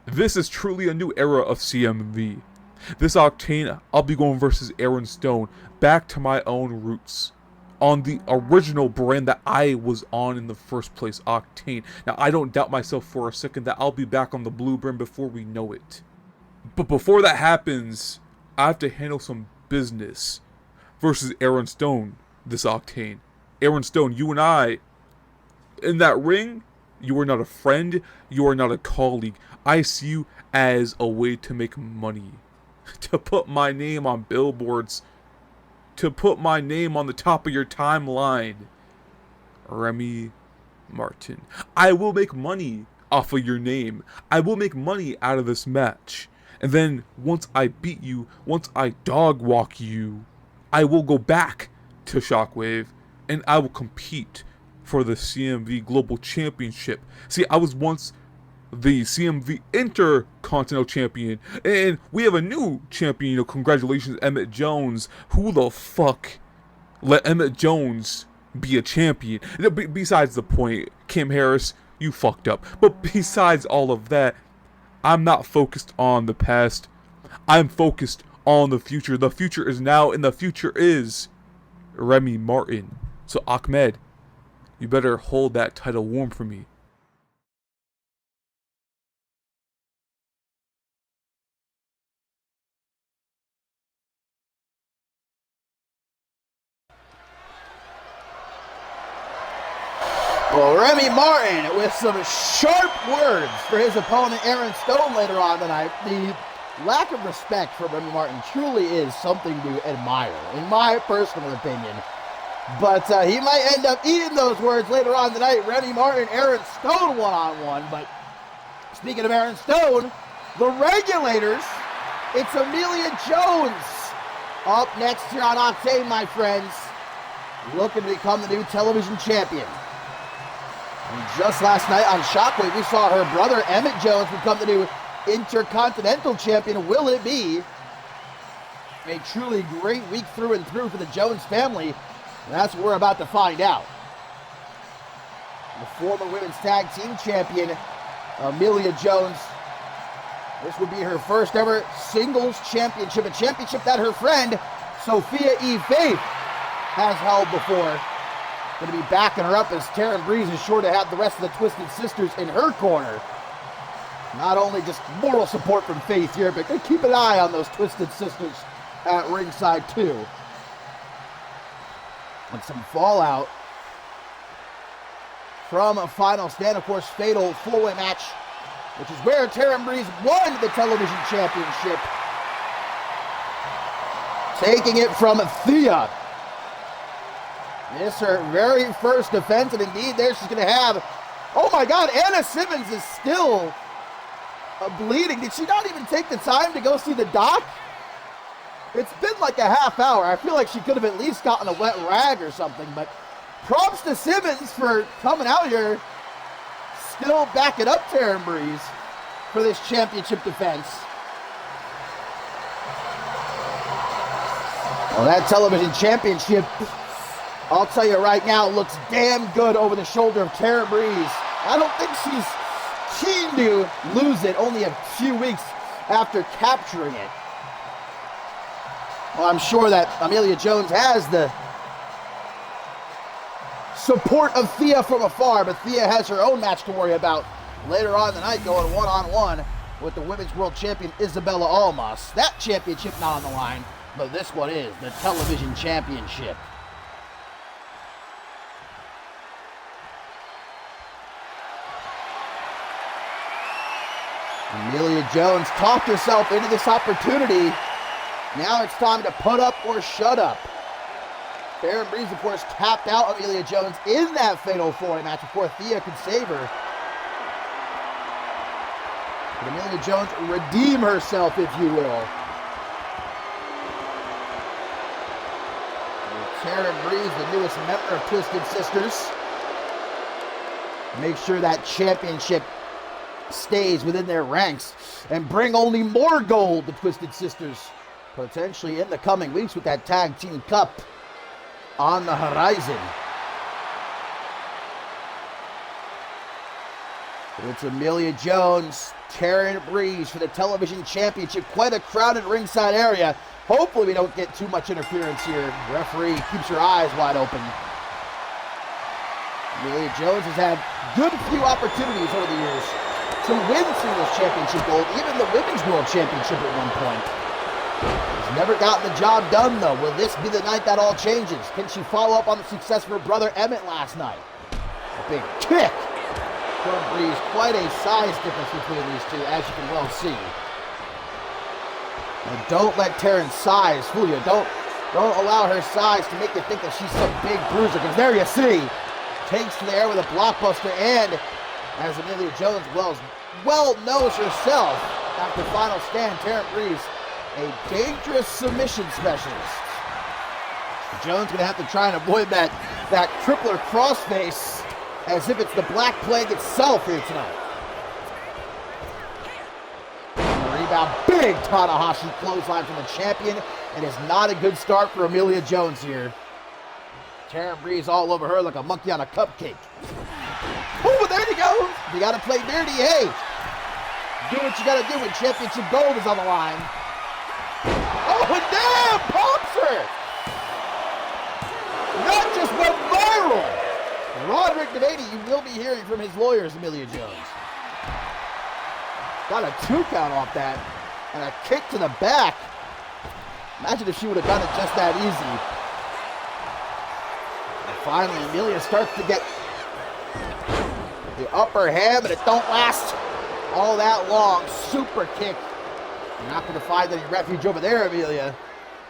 This is truly a new era of CMV. This Octane, I'll be going versus Aaron Stone, back to my own roots. On the original brand that I was on in the first place, Octane. Now, I don't doubt myself for a second that I'll be back on the blue brand before we know it. But before that happens, I have to handle some business versus Aaron Stone, this Octane. Aaron Stone, you and I, in that ring, you are not a friend, you are not a colleague. I see you as a way to make money. To put my name on billboards. To put my name on the top of your timeline. Remy Martin. I will make money off of your name. I will make money out of this match. And then once I beat you, once I dog walk you, I will go back to Shockwave and I will compete for the CMV Global Championship. See, I was once the CMV Intercontinental Champion, and we have a new champion. You know, congratulations, Emmett Jones. Who the fuck let Emmett Jones be a champion? Besides the point, Kim Harris, you fucked up. But besides all of that, I'm not focused on the past. I'm focused on the future. The future is now, and the future is Remy Martin. So Ahmed, you better hold that title warm for me. Well, Remy Martin with some sharp words for his opponent Aaron Stone later on tonight. The lack of respect for Remy Martin truly is something to admire, in my personal opinion. But he might end up eating those words later on tonight. Remy Martin, Aaron Stone one-on-one. But speaking of Aaron Stone, the Regulators. It's Amelia Jones up next here on Octane, my friends, looking to become the new television champion. And just last night on Shockwave, we saw her brother Emmett Jones become the new Intercontinental Champion. Will it be a truly great week through and through for the Jones family? And that's what we're about to find out. The former Women's Tag Team Champion, Amelia Jones. This would be her first ever singles championship, a championship that her friend, Sophia E. Faith, has held before. Going to be backing her up as Taryn Breeze is sure to have the rest of the Twisted Sisters in her corner. Not only just moral support from Faith here, but keep an eye on those Twisted Sisters at ringside too. And some fallout from a final stand, of course, fatal four-way match, which is where Taryn Breeze won the television championship. Taking it from Thea. This is her very first defense, and indeed there she's going to have, oh my God, Anna Simmons is still bleeding. Did she not even take the time to go see the doc? It's been like a half hour. I feel like she could have at least gotten a wet rag or something, but props to Simmons for coming out here, still backing up Taryn Breeze for this championship defense. Well, that television championship, I'll tell you right now, looks damn good over the shoulder of Taryn Breeze. I don't think she's keen to lose it only a few weeks after capturing it. Well, I'm sure that Amelia Jones has the support of Thea from afar, but Thea has her own match to worry about later on in the night, going one-on-one with the Women's World Champion Isabella Almas. That championship not on the line, but this one is the television championship. Amelia Jones talked herself into this opportunity. Now it's time to put up or shut up. Taryn Breeze, of course, tapped out Amelia Jones in that fatal four-way match before Thea could save her. But Amelia Jones redeem herself, if you will. Taryn Breeze, the newest member of Twisted Sisters. Make sure that championship stays within their ranks and bring only more gold to Twisted Sisters, potentially in the coming weeks with that Tag Team Cup on the horizon. It's Amelia Jones, Taryn Breeze for the television championship. Quite a crowded ringside area. Hopefully we don't get too much interference here. Referee keeps her eyes wide open. Amelia Jones has had good few opportunities over the years to win singles championship gold, even the Women's World Championship at one point. Has never gotten the job done, though. Will this be the night that all changes? Can she follow up on the success of her brother Emmett last night? A big kick from Breeze. Quite a size difference between these two, as you can well see. Now, don't let Taryn's size fool you. Don't allow her size to make you think that she's some big bruiser, because there you see, takes to the air with a blockbuster, and as Amelia Jones well knows herself after final stand, Taryn Breeze, a dangerous submission specialist. Jones going to have to try and avoid that crippler crossface as if it's the Black Plague itself here tonight. Rebound, big Tanahashi clothesline from the champion, and it's not a good start for Amelia Jones here. Taryn Breeze all over her like a monkey on a cupcake. Oh, there you go. You got to play dirty. Hey, do what you got to do when championship gold is on the line. Oh, and damn, pops her. Not just went viral. Roderick Devaney, you will be hearing from his lawyers, Amelia Jones. Got a 2 count off that, and a kick to the back. Imagine if she would have done it just that easy. And finally, Amelia starts to get the upper hand, but it don't last all that long. Super kick. You're not going to find any refuge over there, Amelia.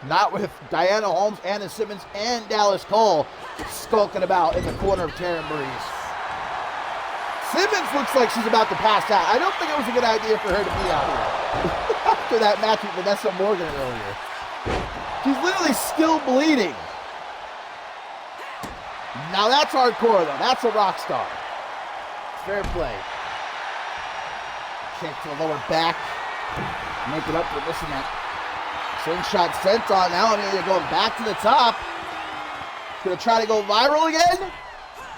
Not with Diana Holmes, Anna Simmons, and Dallas Cole skulking about in the corner of Taryn Breeze. Simmons looks like she's about to pass out. I don't think it was a good idea for her to be out here. after that match with Vanessa Morgan earlier. She's literally still bleeding. Now that's hardcore, though. That's a rock star. Fair play. Kick to the lower back. Make it up for missing that slingshot senton. Now Amelia going back to the top. Gonna try to go viral again.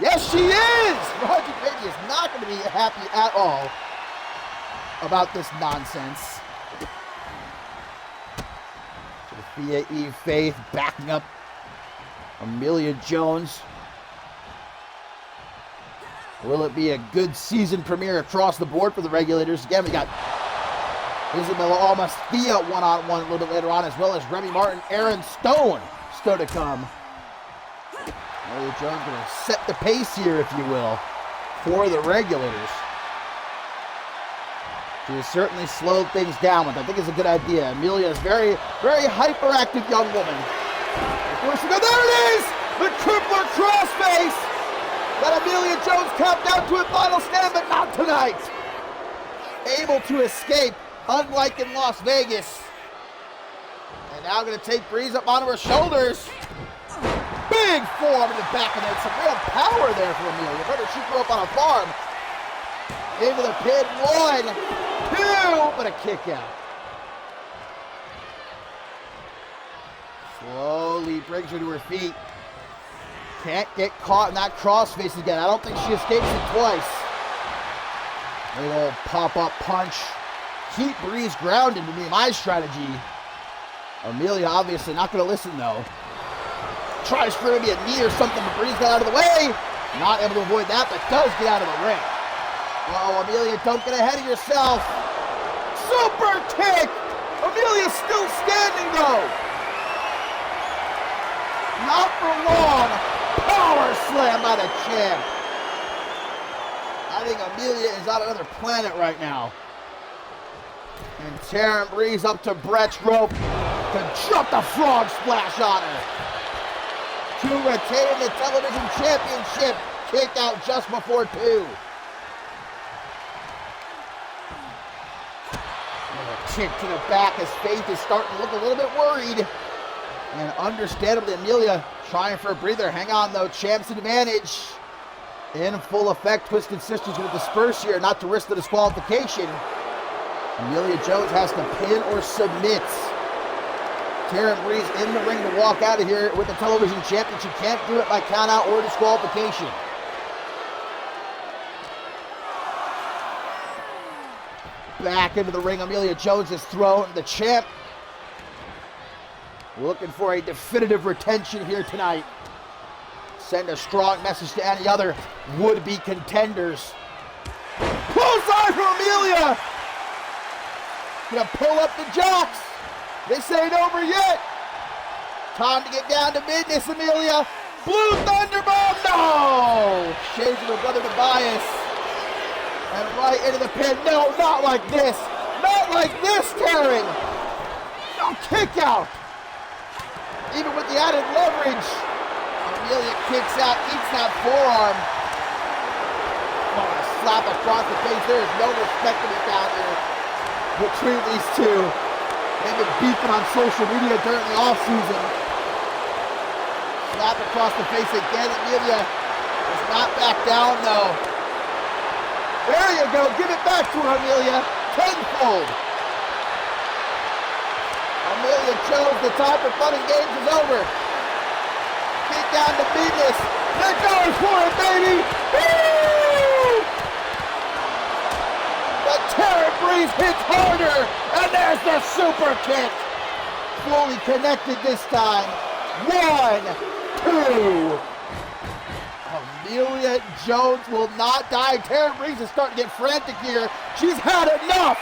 Yes, she is! Roger Page is not going to be happy at all about this nonsense. Sophia Eve Faith backing up Amelia Jones. Will it be a good season premiere across the board for the regulators? Again, we got Isabella Almas, Thea one-on-one a little bit later on, as well as Remy Martin, Aaron Stone still to come. Amelia Jones going to set the pace here, if you will, for the regulators. She has certainly slowed things down, which I think is a good idea. Amelia is very, very hyperactive young woman. Of course, there it is! The crippler crossface! That Amelia Jones tapped out to a final stand, but not tonight. Able to escape, unlike in Las Vegas. And now going to take Breeze up onto her shoulders. Big forearm in the back of it. Some real power there for Amelia. Remember, she grew up on a farm. Into the pin. 1, 2, but a kick out. Slowly brings her to her feet. Can't get caught in that crossface again. I don't think she escapes it twice. Little pop-up punch. Keep Breeze grounded would be my strategy. Amelia obviously not going to listen though. Tries for maybe a knee or something, but Breeze got out of the way. Not able to avoid that, but does get out of the ring. Oh, Amelia, don't get ahead of yourself. Super kick! Amelia's still standing though. Not for long. Power slam by the champ. I think Amelia is on another planet right now. And Taryn Breeze up to Brett's rope to drop the frog splash on her. To retain the television championship. Kick out just before 2. And a kick to the back as Faith is starting to look a little bit worried. And understandably, Amelia trying for a breather. Hang on, though. Champ's advantage. In full effect. Twisted Sisters going to disperse here, not to risk the disqualification. Amelia Jones has to pin or submit. Taryn Breeze in the ring to walk out of here with the television champion. She can't do it by countout or disqualification. Back into the ring. Amelia Jones is thrown. The champ looking for a definitive retention here tonight. Send a strong message to any other would-be contenders. Close eye for Amelia! Gonna pull up the jocks. This ain't over yet. Time to get down to business, Amelia. Blue Thunderbomb, no! Shades of her brother Tobias. And right into the pin. No, not like this. Not like this, Taryn. No, kick out. Even with the added leverage. Amelia kicks out, eats that forearm. Oh, a slap across the face. There is no respect to be found here between these two. They've been beefing on social media during the offseason. Slap across the face again. Amelia does not back down, though. There you go. Give it back to her, Amelia. Tenfold. Amelia Jones, the time for fun and games is over. Get down to business. They're going for it, baby. Woo! But Taryn Breeze hits harder. And there's the super kick. Fully connected this time. 1, 2. Amelia Jones will not die. Taryn Breeze is starting to get frantic here. She's had enough.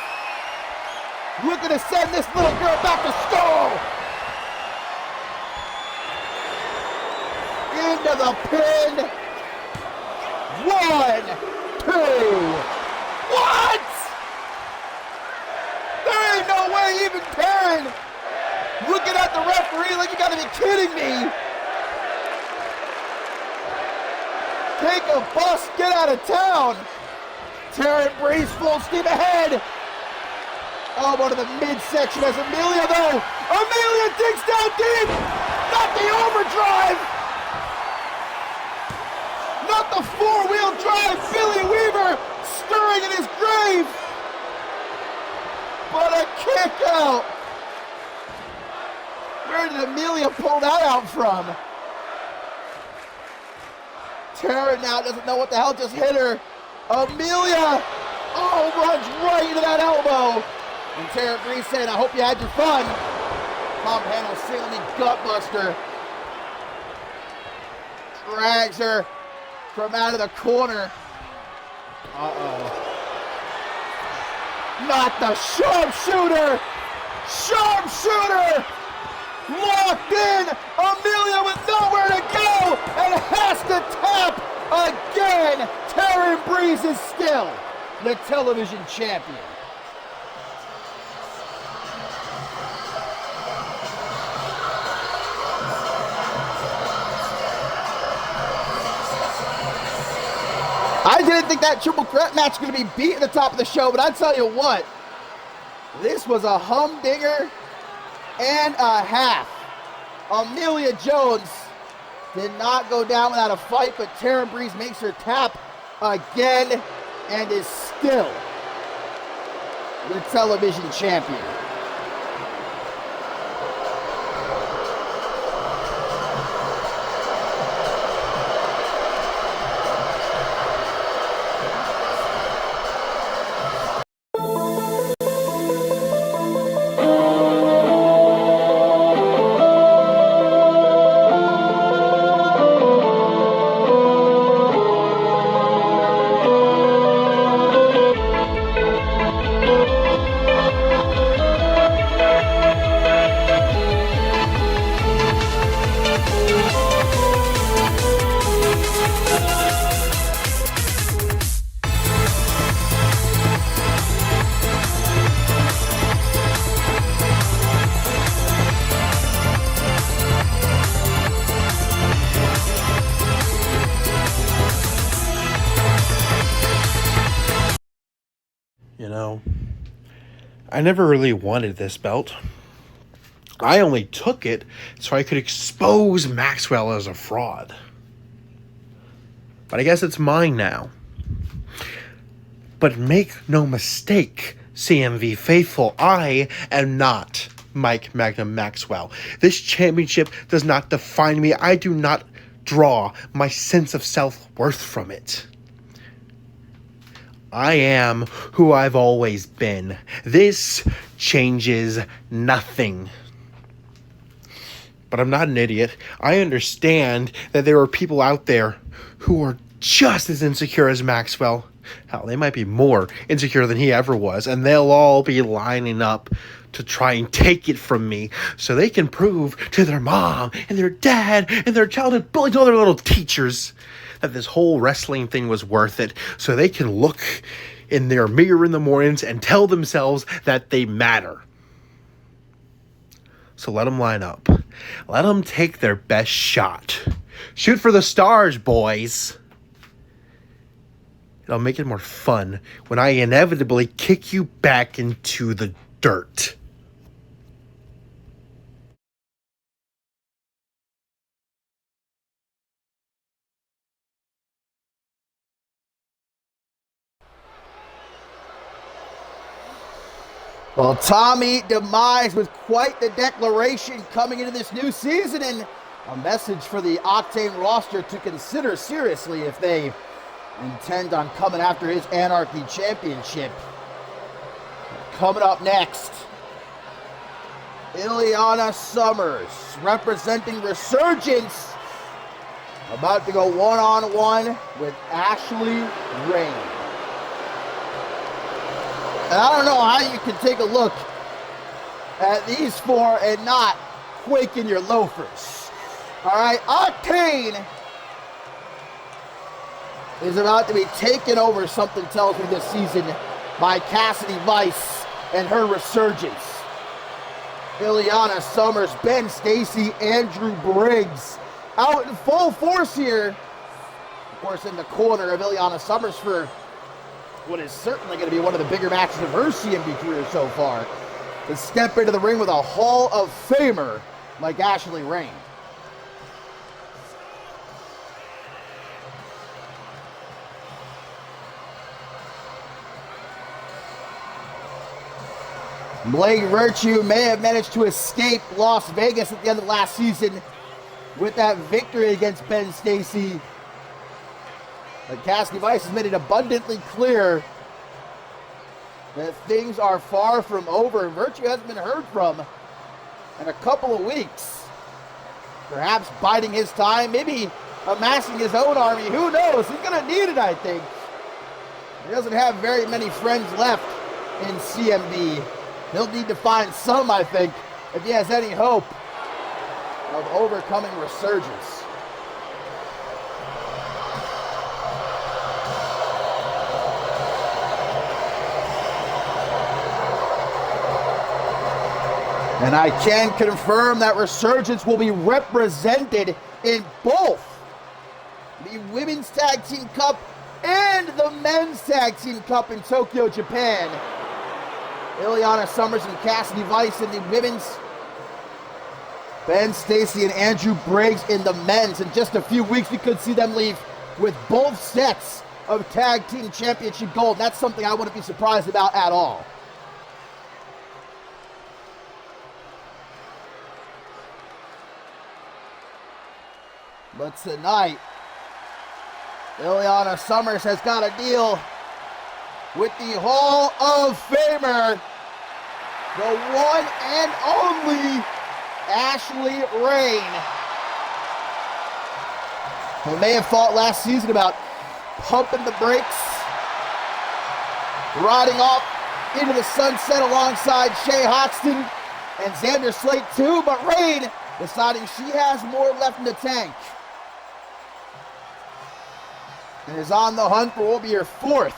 Looking to send this little girl back to school. Into the pin. 1, 2. What? There ain't no way even Taryn. Looking at the referee like you gotta be kidding me. Take a bus, get out of town. Taryn Breeze full steam ahead. Elbow to the midsection as Amelia, though. Amelia digs down deep. Not the overdrive. Not the four-wheel drive. Billy Weaver stirring in his grave. But a kick out. Where did Amelia pull that out from? Tara now doesn't know what the hell just hit her. Amelia, runs right into that elbow. And Tara Breeze saying, I hope you had your fun. Tom Hannah sailing gutbuster. Drags her from out of the corner. Not the sharpshooter. Sharpshooter. Locked in. Amelia with nowhere to go and has to tap again. Tara Breeze is still the television champion. I didn't think that triple threat match was going to be beat at the top of the show, but I tell you what, this was a humdinger and a half. Amelia Jones did not go down without a fight, but Tara Breeze makes her tap again and is still the television champion. You know, I never really wanted this belt. I only took it so I could expose Maxwell as a fraud. But I guess it's mine now. But make no mistake, CMV faithful, I am not Mike Magnum Maxwell. This championship does not define me. I do not draw my sense of self-worth from it. I am who I've always been. This changes nothing. But I'm not an idiot. I understand that there are people out there who are just as insecure as Maxwell. Hell, they might be more insecure than he ever was, and they'll all be lining up to try and take it from me so they can prove to their mom and their dad and their childhood bullies and all their little teachers that this whole wrestling thing was worth it, so they can look in their mirror in the mornings and tell themselves that they matter. So let them line up. Let them take their best shot. Shoot for the stars, boys. It'll make it more fun when I inevitably kick you back into the dirt. Well, Tommy Demise with quite the declaration coming into this new season, and a message for the Octane roster to consider seriously if they intend on coming after his Anarchy Championship. Coming up next, Ileana Summers representing Resurgence, about to go one-on-one with Ashley Rain. And I don't know how you can take a look at these four and not quake in your loafers. All right, Octane is about to be taken over, something tells me, this season by Cassidy Vice and her Resurgence. Ileana Summers, Ben Stacy, Andrew Briggs out in full force here. Of course, in the corner of Ileana Summers for what is certainly going to be one of the bigger matches of her CMV career so far, to step into the ring with a Hall of Famer like Ashley Rain. Blake Virtue may have managed to escape Las Vegas at the end of last season with that victory against Ben Stacy. But Cassidy Vice has made it abundantly clear that things are far from over. Virtue hasn't been heard from in a couple of weeks. Perhaps biding his time, maybe amassing his own army. Who knows? He's going to need it, I think. He doesn't have very many friends left in CMV. He'll need to find some, I think, if he has any hope of overcoming Resurgence. And I can confirm that Resurgence will be represented in both the Women's Tag Team Cup and the Men's Tag Team Cup in Tokyo, Japan. Ileana Summers and Cassidy Vice in the women's. Ben Stacy and Andrew Briggs in the men's. In just a few weeks, we could see them leave with both sets of Tag Team Championship gold. That's something I wouldn't be surprised about at all. But tonight, Ileana Summers has got to deal with the Hall of Famer, the one and only Ashley Rain, who may have thought last season about pumping the brakes, riding off into the sunset alongside Shay Hoxton and Xander Slate too, but Rain deciding she has more left in the tank and is on the hunt for what will be her fourth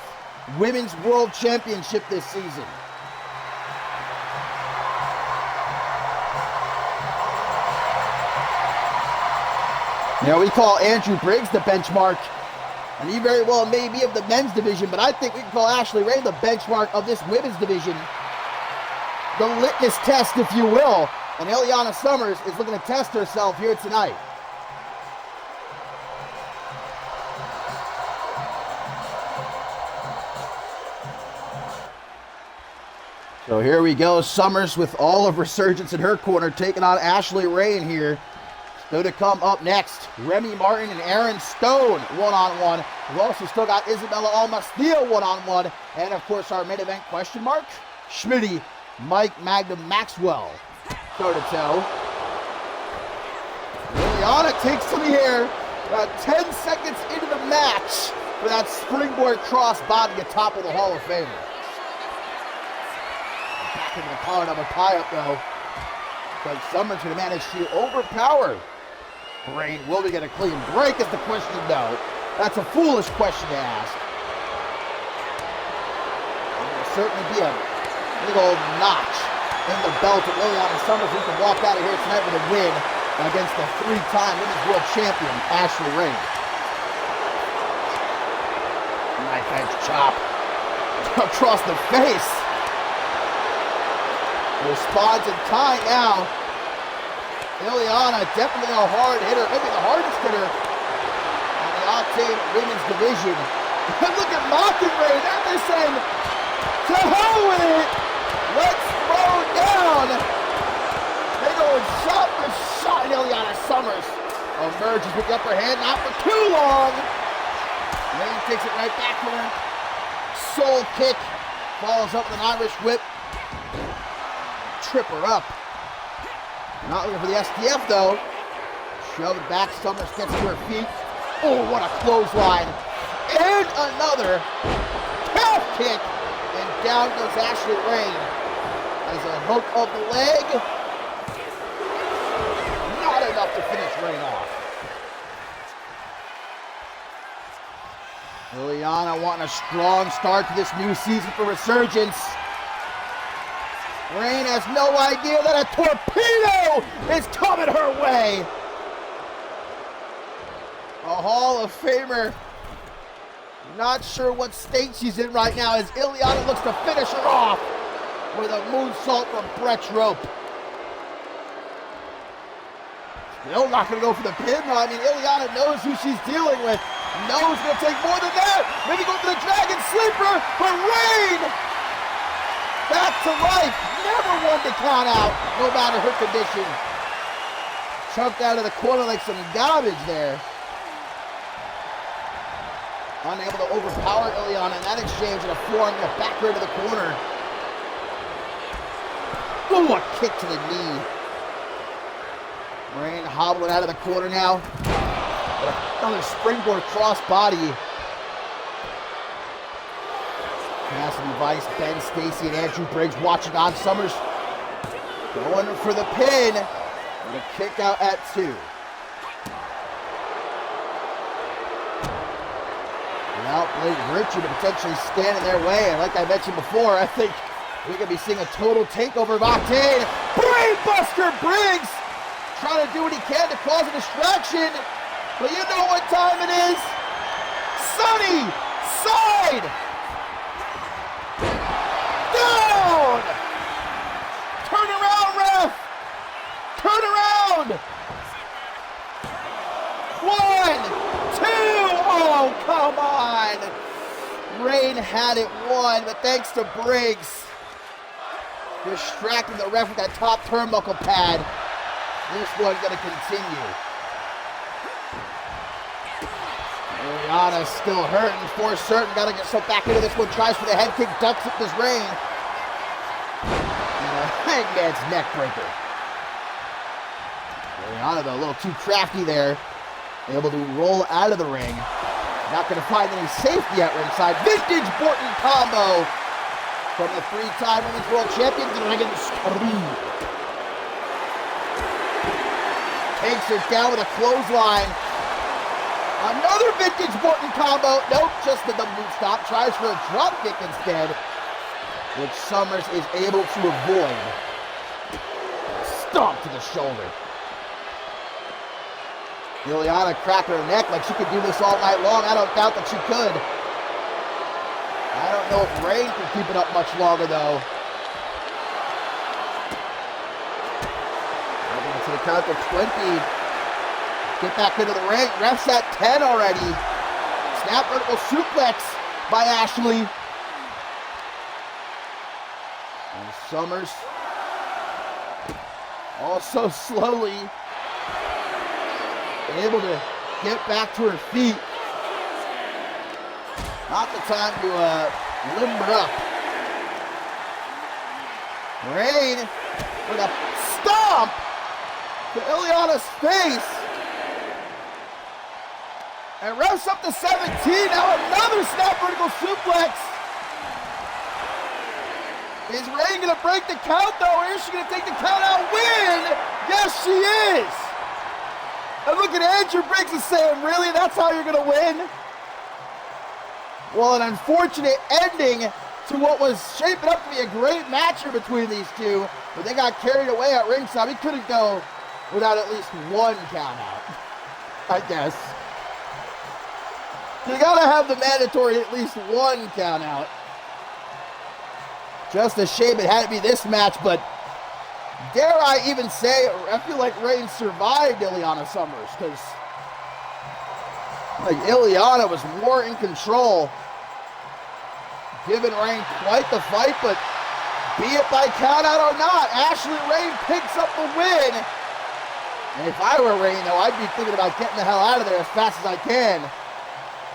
Women's World Championship this season. Now, we call Andrew Briggs the benchmark, and he very well may be of the men's division, but I think we can call Ashley Rain the benchmark of this women's division. The litmus test, if you will, and Ileana Summers is looking to test herself here tonight. So here we go, Summers with all of Resurgence in her corner, taking on Ashley Rain here. Still to come up next, Remy Martin and Aaron Stone one-on-one. We've also still got Isabella Almastia one-on-one. And of course our main event question mark, Schmidty, Mike Magnum Maxwell, toe-to-toe. Ileana takes to the air, about 10 seconds into the match for that springboard crossbody atop of the Hall of Famer. Back into the collar of a tie-up though. But Summers going to manage to overpower Rain. Will we get a clean break is the question? No. That's a foolish question to ask. There will certainly be a big old notch in the belt of Ileana Summers, who can walk out of here tonight with a win against the three-time Women's World Champion, Ashley Rain. Knife edge chop across the face. Responds in time now. Ileana definitely a hard hitter, maybe the hardest hitter in the Octane women's division. And look at Mockingbird, they're saying, to hell with it, let's throw down. They go shot for shot, and Ileana Summers emerges with the upper hand, not for too long. Rain takes it right back to her. Soul kick, follows up with an Irish whip. Trip her up. Not looking for the STF though. Shove it back. Summers gets to her feet. Oh, what a clothesline. And another calf kick. And down goes Ashley Rain. As a hook of the leg. Not enough to finish Rain off. Ileana wanting a strong start to this new season for Resurgence. Rain has no idea that a torpedo is coming her way. A Hall of Famer Not sure what state she's in right now as Ileana looks to finish her off with a moonsault from Brett's rope. Still not going to go for the pin, though. I mean, Ileana knows who she's dealing with. Knows it's going to take more than that. Maybe go for the Dragon Sleeper, but Rain back to life. Never one to count out, no matter her condition. Chunked out of the corner like some garbage there. Unable to overpower Ileana in that exchange, and a forearm to back her to the corner. Ooh, a kick to the knee. Rain hobbling out of the corner now. Another springboard cross body. Cassidy, Vice, Ben, Stacy, and Andrew Briggs watching on. Summers going for the pin. And a kick out at 2. Without Blake Virtue to potentially stand in their way. And like I mentioned before, I think we could be seeing a total takeover of Octane. Brainbuster Briggs trying to do what he can to cause a distraction. But you know what time it is. Sunny side. Down. Turn around, ref. Turn around. 1, 2. Oh, come on. Rain had it won, but thanks to Briggs distracting the ref with that top turnbuckle pad, this one's going to continue. Ileana's still hurting, for certain. Got to get so back into this one. Tries for the head kick, ducks it this Rain. And a Hangman's neck breaker. Ileana, though, a little too crafty there. Able to roll out of the ring. Not going to find any safety at ringside. Vintage Borton combo from the 3-time Women's World Champion, Dragon Scream. Takes her down with a clothesline. Another Vintage Borton combo. Nope, just the boot stop. Tries for a drop kick instead, which Summers is able to avoid. Stomp to the shoulder. Ileana cracking her neck like she could do this all night long. I don't doubt that she could. I don't know if Rain can keep it up much longer, though. Moving to the count of 20. Get back into the ring. Ref's at 10 already. Snap vertical suplex by Ashley. And Summers also slowly able to get back to her feet. Not the time to limber up. Rain with a stomp to Ileana's face. And refs up to 17. Now another snap vertical suplex. Is Rain going to break the count, though, or is she going to take the count out win? Yes, she is. And look at Andrew Briggs is saying, really? That's how you're going to win? Well, an unfortunate ending to what was shaping up to be a great match here between these two, but they got carried away at ringside. We couldn't go without at least one count out, I guess. You got to have the mandatory at least one count out. Just a shame it had to be this match, but dare I even say, I feel like Rain survived Ileana Summers, because like Ileana was more in control, giving Rain quite the fight, but be it by count out or not, Ashley Rain picks up the win. And if I were Rain, though, I'd be thinking about getting the hell out of there as fast as I can,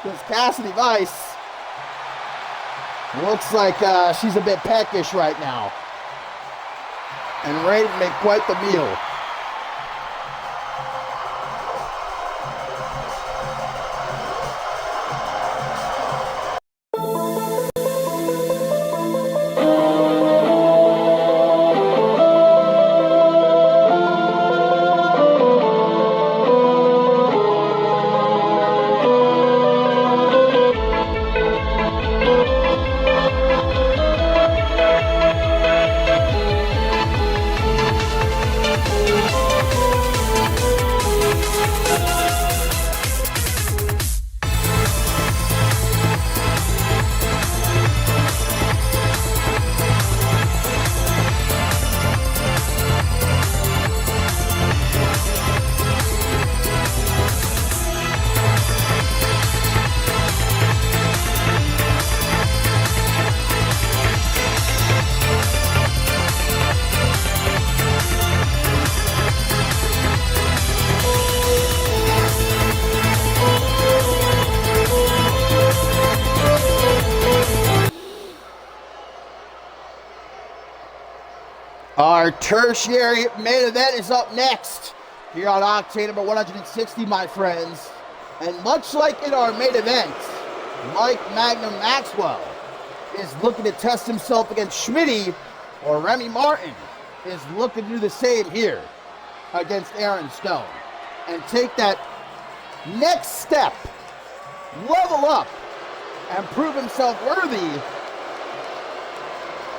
because Cassidy Vice looks like she's a bit peckish right now. And Rain make quite the meal. Our tertiary main event is up next here on Octane number 160, my friends. And much like in our main event, Magnum Maxwell is looking to test himself against Schmidty, or Remy Martin is looking to do the same here against Aaron Stone and take that next step, level up, and prove himself worthy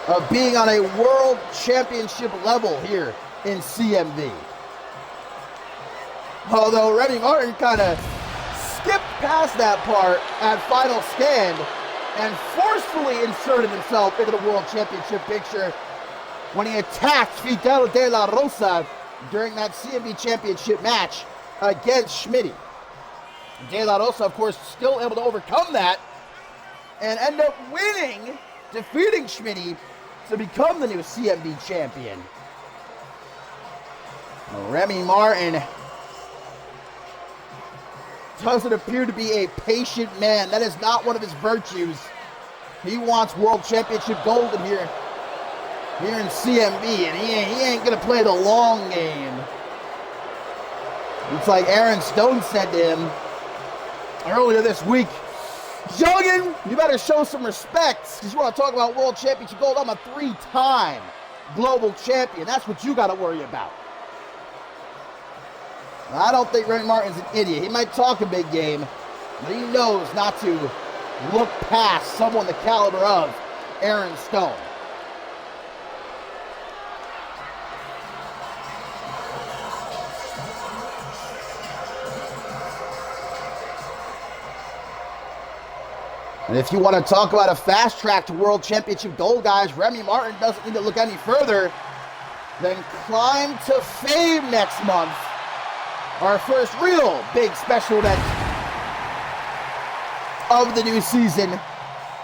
of being on a world championship level here in CMV. Although Remy Martin kind of skipped past that part at final stand and forcefully inserted himself into the world championship picture when he attacked Fidel De La Rosa during that CMV championship match against Schmidty. De La Rosa, of course, still able to overcome that and end up winning, defeating Schmidty to become the new CMV champion. Remy Martin doesn't appear to be a patient man. That is not one of his virtues. He wants world championship gold in here in CMV, and he ain't gonna play the long game. It's like Aaron Stone said to him earlier this week, "Youngin, you better show some respect, because you want to talk about world championship gold. I'm a 3-time global champion. That's what you got to worry about." I don't think Remy Martin's an idiot. He might talk a big game, but he knows not to look past someone the caliber of Aaron Stone. And if you want to talk about a fast track to world championship gold, guys, Remy Martin doesn't need to look any further than Climb to Fame next month. Our first real big special event of the new season,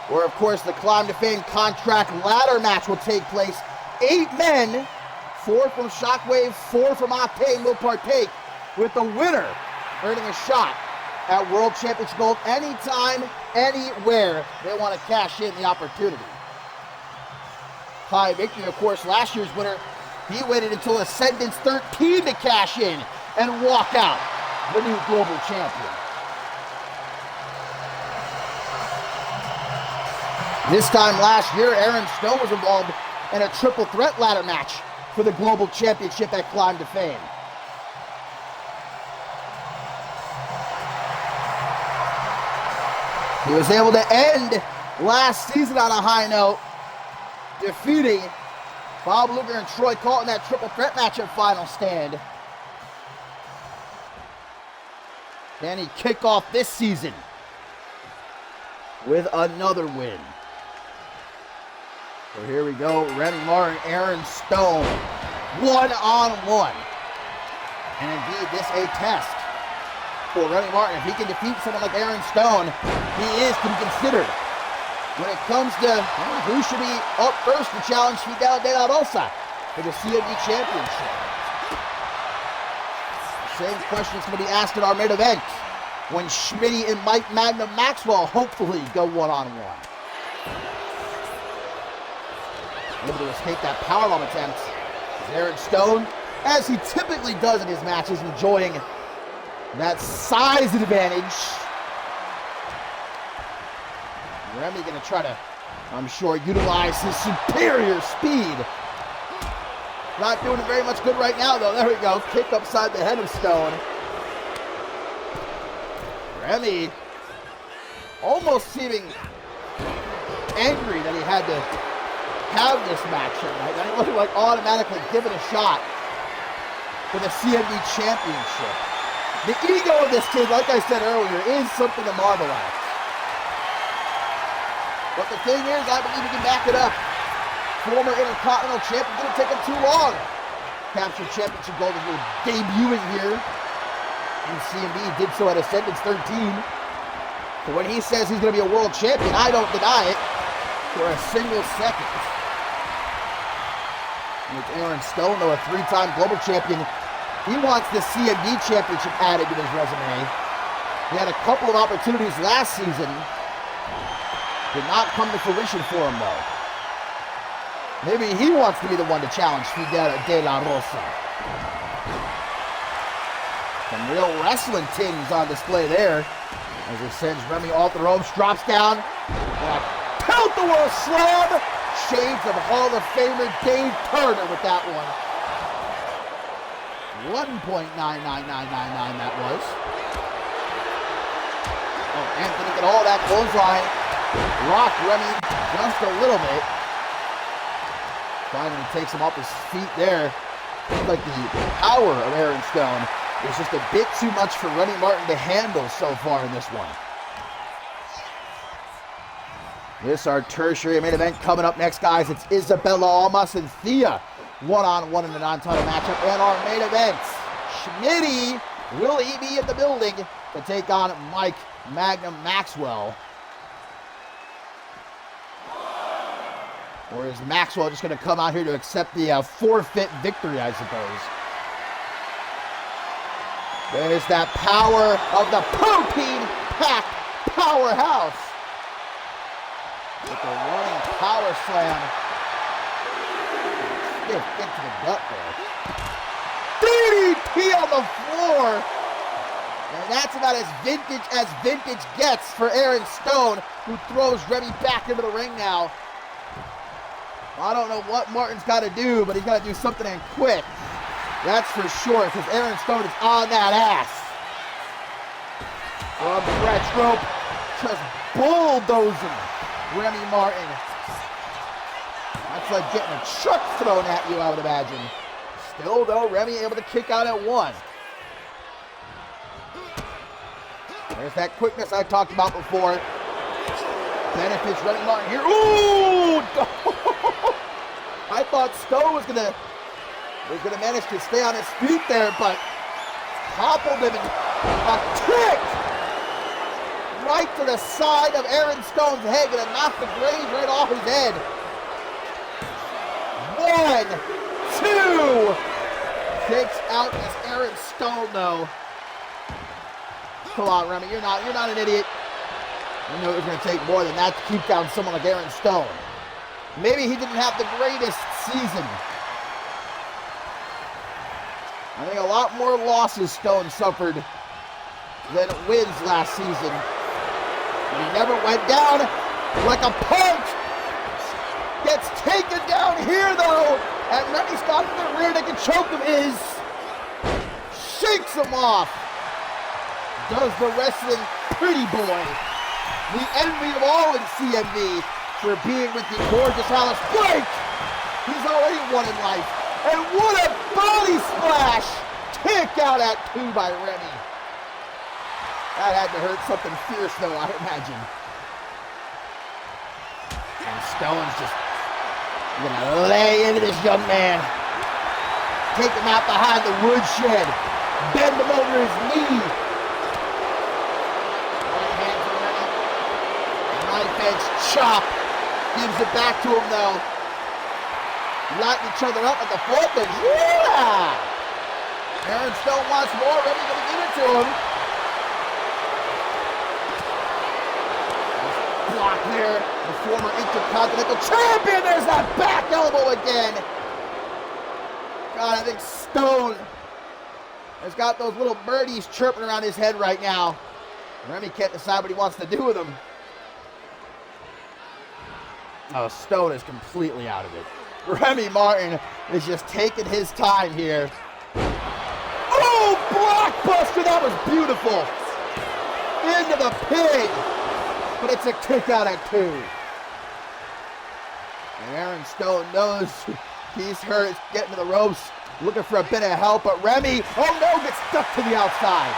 where, of course, the Climb to Fame contract ladder match will take place. 8 men, 4 from Shockwave, 4 from Octane will partake, with the winner earning a shot at World Championship Gold anytime, anywhere they want to cash in the opportunity. High Victory, of course, last year's winner, he waited until Ascendance 13 to cash in and walk out the new global champion. This time last year, Aaron Stone was involved in a triple threat ladder match for the global championship at Climb to Fame. He was able to end last season on a high note, defeating Bob Luger and Troy Cole in that triple threat match at Final Stand. Can he kick off this season with another win? So here we go, Remy Martin, Aaron Stone, one-on-one. And indeed, this a test for Remy Martin. If he can defeat someone like Aaron Stone, he is to be considered when it comes to who should be up first to challenge Fidel De La Rosa for the CMV Championship. The same question is going to be asked in our main event when Schmidty and Magnum Maxwell hopefully go one-on-one. Able to escape that powerbomb attempt. Aaron Stone, as he typically does in his matches, enjoying that size advantage. Remy going to try to, I'm sure, utilize his superior speed. Not doing very much good right now, though. There we go. Kick upside the head of Stone. Remy almost seeming angry that he had to have this match tonight. That he wasn't like automatically given a shot for the CMV Championship. The ego of this kid, like I said earlier, is something to marvel at. But the thing is, I believe he can back it up. Former Intercontinental Champion, didn't take him too long. Captured championship gold as we're debuting here in CMV. He did so at Ascendance 13. So when he says he's going to be a world champion, I don't deny it for a single second. And it's Aaron Stone, though, a 3-time global champion. He wants the CMV championship added to his resume. He had a couple of opportunities last season. Did not come to fruition for him, though. Maybe he wants to be the one to challenge Fidel de la Rosa. Some real wrestling tings on display there. As he sends Remy off the ropes, drops down. And a count-the-world slam. Shades of Hall of Famer Dave Turner with that one. 1.99999 that was. Oh, Anthony get all that clothesline. Rock Remy just a little bit. Finally takes him off his feet there. Seems like the power of Aaron Stone is just a bit too much for Remy Martin to handle so far in this one. This our tertiary main event coming up next, guys. It's Isabella Almas and Thea one-on-one in the non-title matchup. And our main event, Schmidty, will he be in the building to take on Mike Magnum Maxwell? Or is Maxwell just going to come out here to accept the forfeit victory, I suppose? There's that power of the protein-packed powerhouse. With the running power slam. Stiff kick to the gut there. DDT on the floor. And that's about as vintage gets for Aaron Stone, who throws Remy back into the ring now. I don't know what Martin's got to do, but he's got to do something and quick. That's for sure, because Aaron Stone is on that ass. From the stretch rope, just bulldozing Remy Martin. That's like getting a truck thrown at you, I would imagine. Still, though, Remy able to kick out at one. There's that quickness I talked about before. Benefits Remy Martin here. Ooh! I thought Stone was gonna manage to stay on his feet there, but toppled him and a kick right to the side of Aaron Stone's head, gonna knock the brains right off his head. 1, 2. Kicks out as Aaron Stone though. Come on, Remy, you're not an idiot. You know it was going to take more than that to keep down someone like Aaron Stone. Maybe he didn't have the greatest season. I think a lot more losses Stone suffered than wins last season. But he never went down like a punk. Gets taken down here though. And Remy's got the rear naked choke of his. Shakes him off. Does the wrestling pretty boy. The envy of all in CMV for being with the gorgeous Alice Blake. He's already won in life. And what a body splash! Kick out at 2 by Remy. That had to hurt something fierce though, I imagine. And Stone's just gonna lay into this young man. Take him out behind the woodshed. Bend him over his knee. Chop. Gives it back to him though. Lighting each other up at the focus. Yeah! Aaron Stone wants more. Ready to give it to him. Block there. The former Intercontinental Champion. There's that back elbow again. God, I think Stone has got those little birdies chirping around his head right now. Remy can't decide what he wants to do with them. Oh, Stone is completely out of it. Remy Martin is just taking his time here. Oh, blockbuster! That was beautiful. Into the pig. But it's a kick out at 2. And Aaron Stone knows he's hurt. Getting to the ropes. Looking for a bit of help. But Remy, oh no, gets stuck to the outside.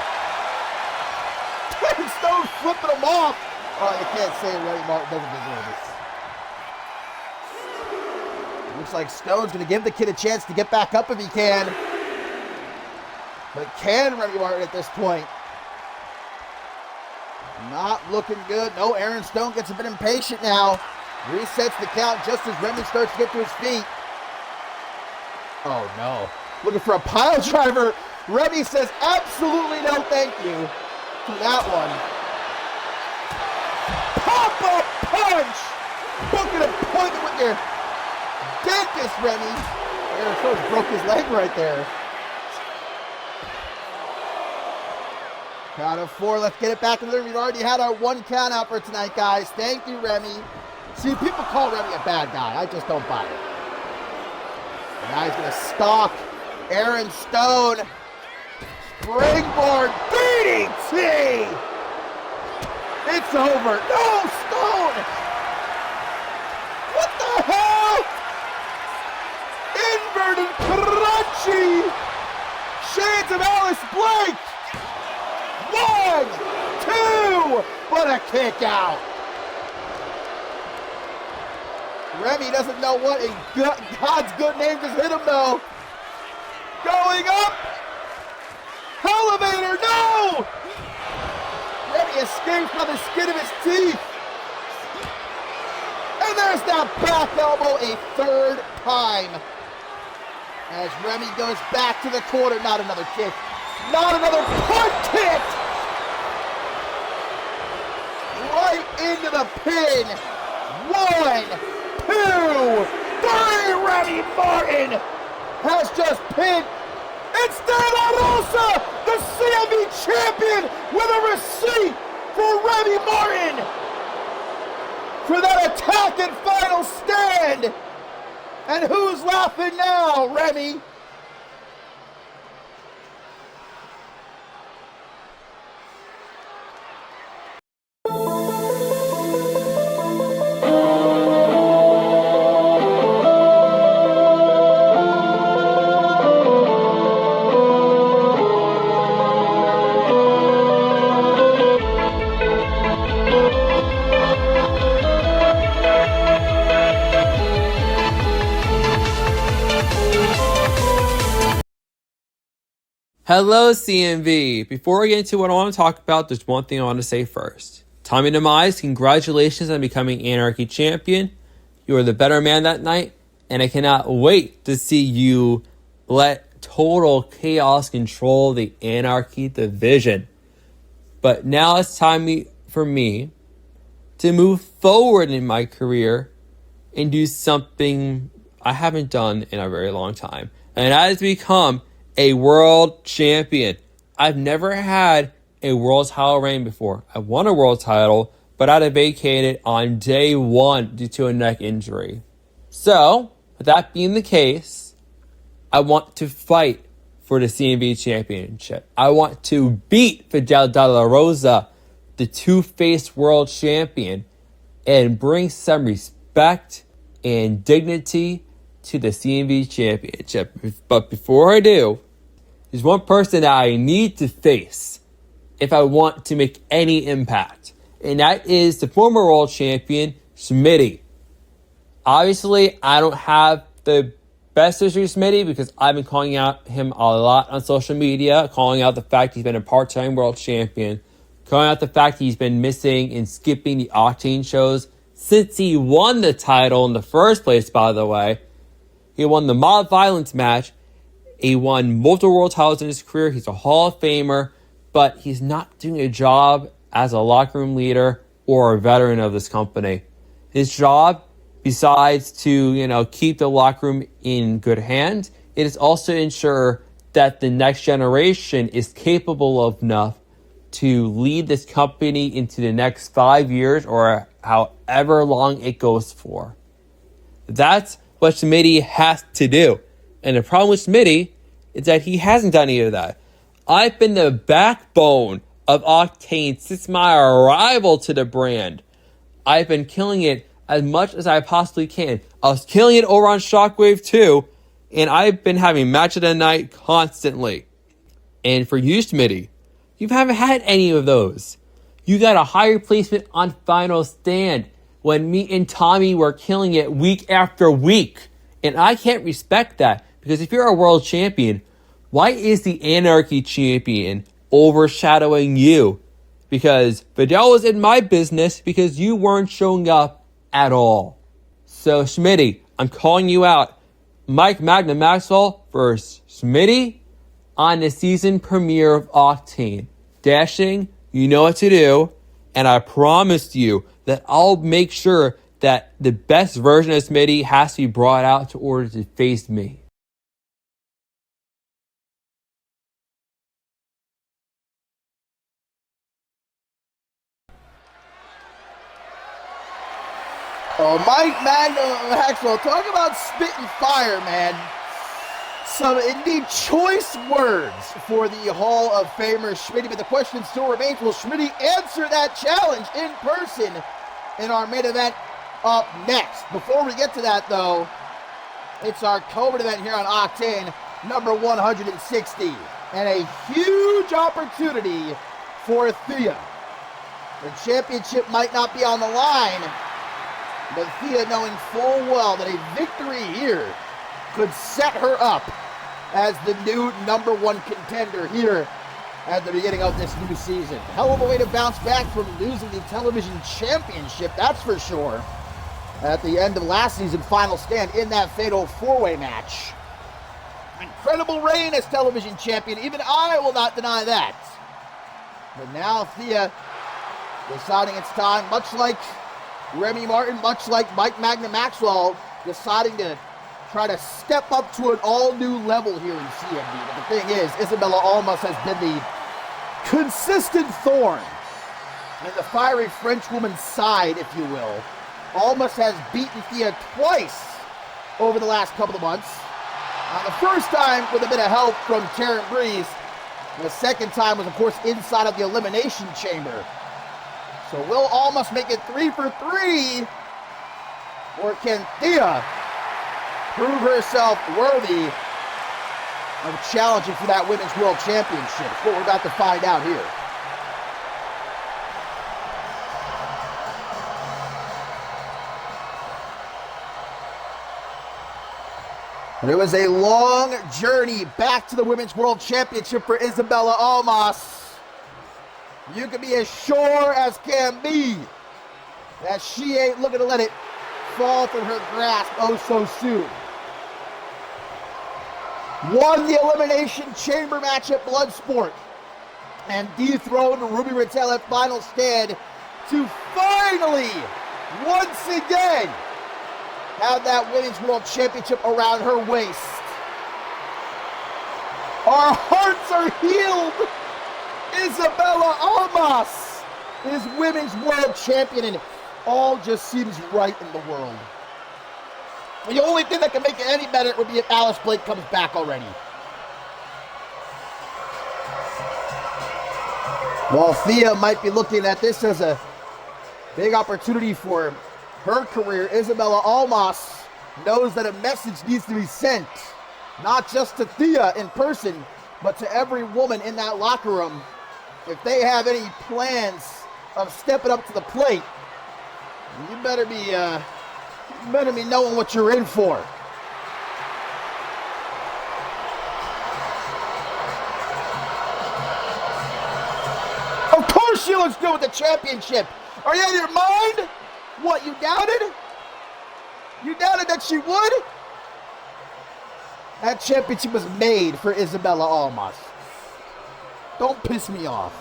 Aaron Stone flipping him off. Oh, you can't say Remy Martin doesn't deserve it. Looks like Stone's going to give the kid a chance to get back up if he can. But can Remy Martin at this point? Not looking good. No, Aaron Stone gets a bit impatient now. Resets the count just as Remy starts to get to his feet. Oh no. Looking for a pile driver. Remy says absolutely no thank you to that one. Pop-up punch! Booking an appointment with your dentist, Remy. There, sort of broke his leg right there. Count of 4. Let's get it back in the ring. We've already had our 1 count out for tonight, guys. Thank you, Remy. See, people call Remy a bad guy. I just don't buy it. Now he's going to stalk Aaron Stone. Springboard DDT! It's over. No, Stone! What the hell? Inverted crunchy! Shades of Alice Blake! 1, 2, what a kick out! Remy doesn't know what in God's good name just hit him though. Going up! Elevator, no! Remy escapes by the skin of his teeth. And there's that back elbow a 3rd time. As Remy goes back to the corner, not another kick. Not another punt kick! Right into the pin. 1, 2, 3. Remy Martin has just pinned. It's De La Rosa, the CMV champion, with a receipt for Remy Martin for that attack and final stand. And who's laughing now, Remy? Hello, CMV. Before we get into what I want to talk about, there's one thing I want to say first. Tommy Demise, congratulations on becoming Anarchy Champion. You were the better man that night, and I cannot wait to see you let Total Chaos control the Anarchy division. But now it's time for me to move forward in my career and do something I haven't done in a very long time. And that is become a world champion. I've never had a world title reign before. I won a world title, but I had to vacate it on day 1 due to a neck injury. So, with that being the case, I want to fight for the CMV championship. I want to beat Fidel De La Rosa, the two-faced world champion, and bring some respect and dignity to the CMV championship. But before I do, there's one person that I need to face if I want to make any impact, and that is the former world champion, Schmidty. Obviously, I don't have the best history of Schmidty because I've been calling out him a lot on social media, calling out the fact he's been a part-time world champion, calling out the fact he's been missing and skipping the Octane shows since he won the title in the first place, by the way. He won the Mob Violence match. He won multiple world titles in his career. He's a Hall of Famer, but he's not doing a job as a locker room leader or a veteran of this company. His job, besides to, keep the locker room in good hands, it is also to ensure that the next generation is capable of enough to lead this company into the next 5 years or however long it goes for. That's what Schmidty has to do. And the problem with Schmidty is that he hasn't done any of that. I've been the backbone of Octane since my arrival to the brand. I've been killing it as much as I possibly can. I was killing it over on Shockwave too, and I've been having match of the night constantly. And for you, Schmidty, you haven't had any of those. You got a higher placement on Final Stand when me and Tommy were killing it week after week. And I can't respect that, because if you're a world champion, why is the Anarchy champion overshadowing you? Because Fidel was in my business because you weren't showing up at all. So Schmidty, I'm calling you out. Magnum Maxwell versus Schmidty on the season premiere of Octane. Dashing, you know what to do. And I promised you that I'll make sure that the best version of Schmidty has to be brought out to order to face me. Oh, Magnum Maxwell, talk about spitting fire, man. Some indeed choice words for the Hall of Famer Schmidty, but the question still remains, will Schmidty answer that challenge in person in our main event up next? Before we get to that, though, it's our co-main event here on Octane, number 160, and a huge opportunity for Thea. The championship might not be on the line, but Thea knowing full well that a victory here could set her up as the new number one contender here at the beginning of this new season. Hell of a way to bounce back from losing the television championship, that's for sure, at the end of last season's final stand in that fatal four-way match. Incredible reign as television champion, even I will not deny that. But now Thea deciding it's time, much like Remy Martin, much like Magnum Maxwell, deciding to try to step up to an all-new level here in CMV. But the thing is, Isabella Almas has been the consistent thorn in the fiery Frenchwoman's side, if you will. Almas has beaten Thea twice over the last couple of months. The first time with a bit of help from Taryn Breeze. The second time was, of course, inside of the Elimination Chamber. So will Almas make it 3 for 3? Or can Thea prove herself worthy of challenging for that Women's World Championship? It's what we're about to find out here. It was a long journey back to the Women's World Championship for Isabella Almas. You can be as sure as can be that she ain't looking to let it fall from her grasp oh so soon. Won the Elimination Chamber match at Bloodsport and dethroned Ruby Rattel at Final Stand to finally, once again, have that Women's World Championship around her waist. Our hearts are healed. Isabella Almas is Women's World Champion, and all just seems right in the world. The only thing that can make it any better would be if Alice Blake comes back already. While Thea might be looking at this as a big opportunity for her career, Isabella Almas knows that a message needs to be sent, not just to Thea in person, but to every woman in that locker room. If they have any plans of stepping up to the plate, you better be knowing what you're in for. Of course she looks good with the championship. Are you out of your mind? What, you doubted? You doubted that she would? That championship was made for Isabella Almas. Don't piss me off.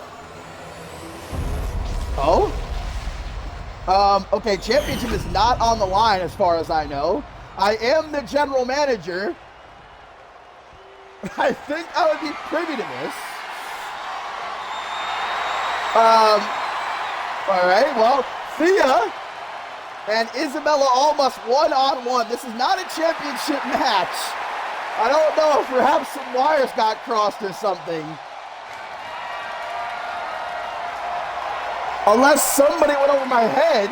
Oh? Okay, championship is not on the line as far as I know. I am the general manager. I think I would be privy to this. Alright, well, Thea and Isabella Almas one-on-one. This is not a championship match. I don't know if perhaps some wires got crossed or something. Unless somebody went over my head.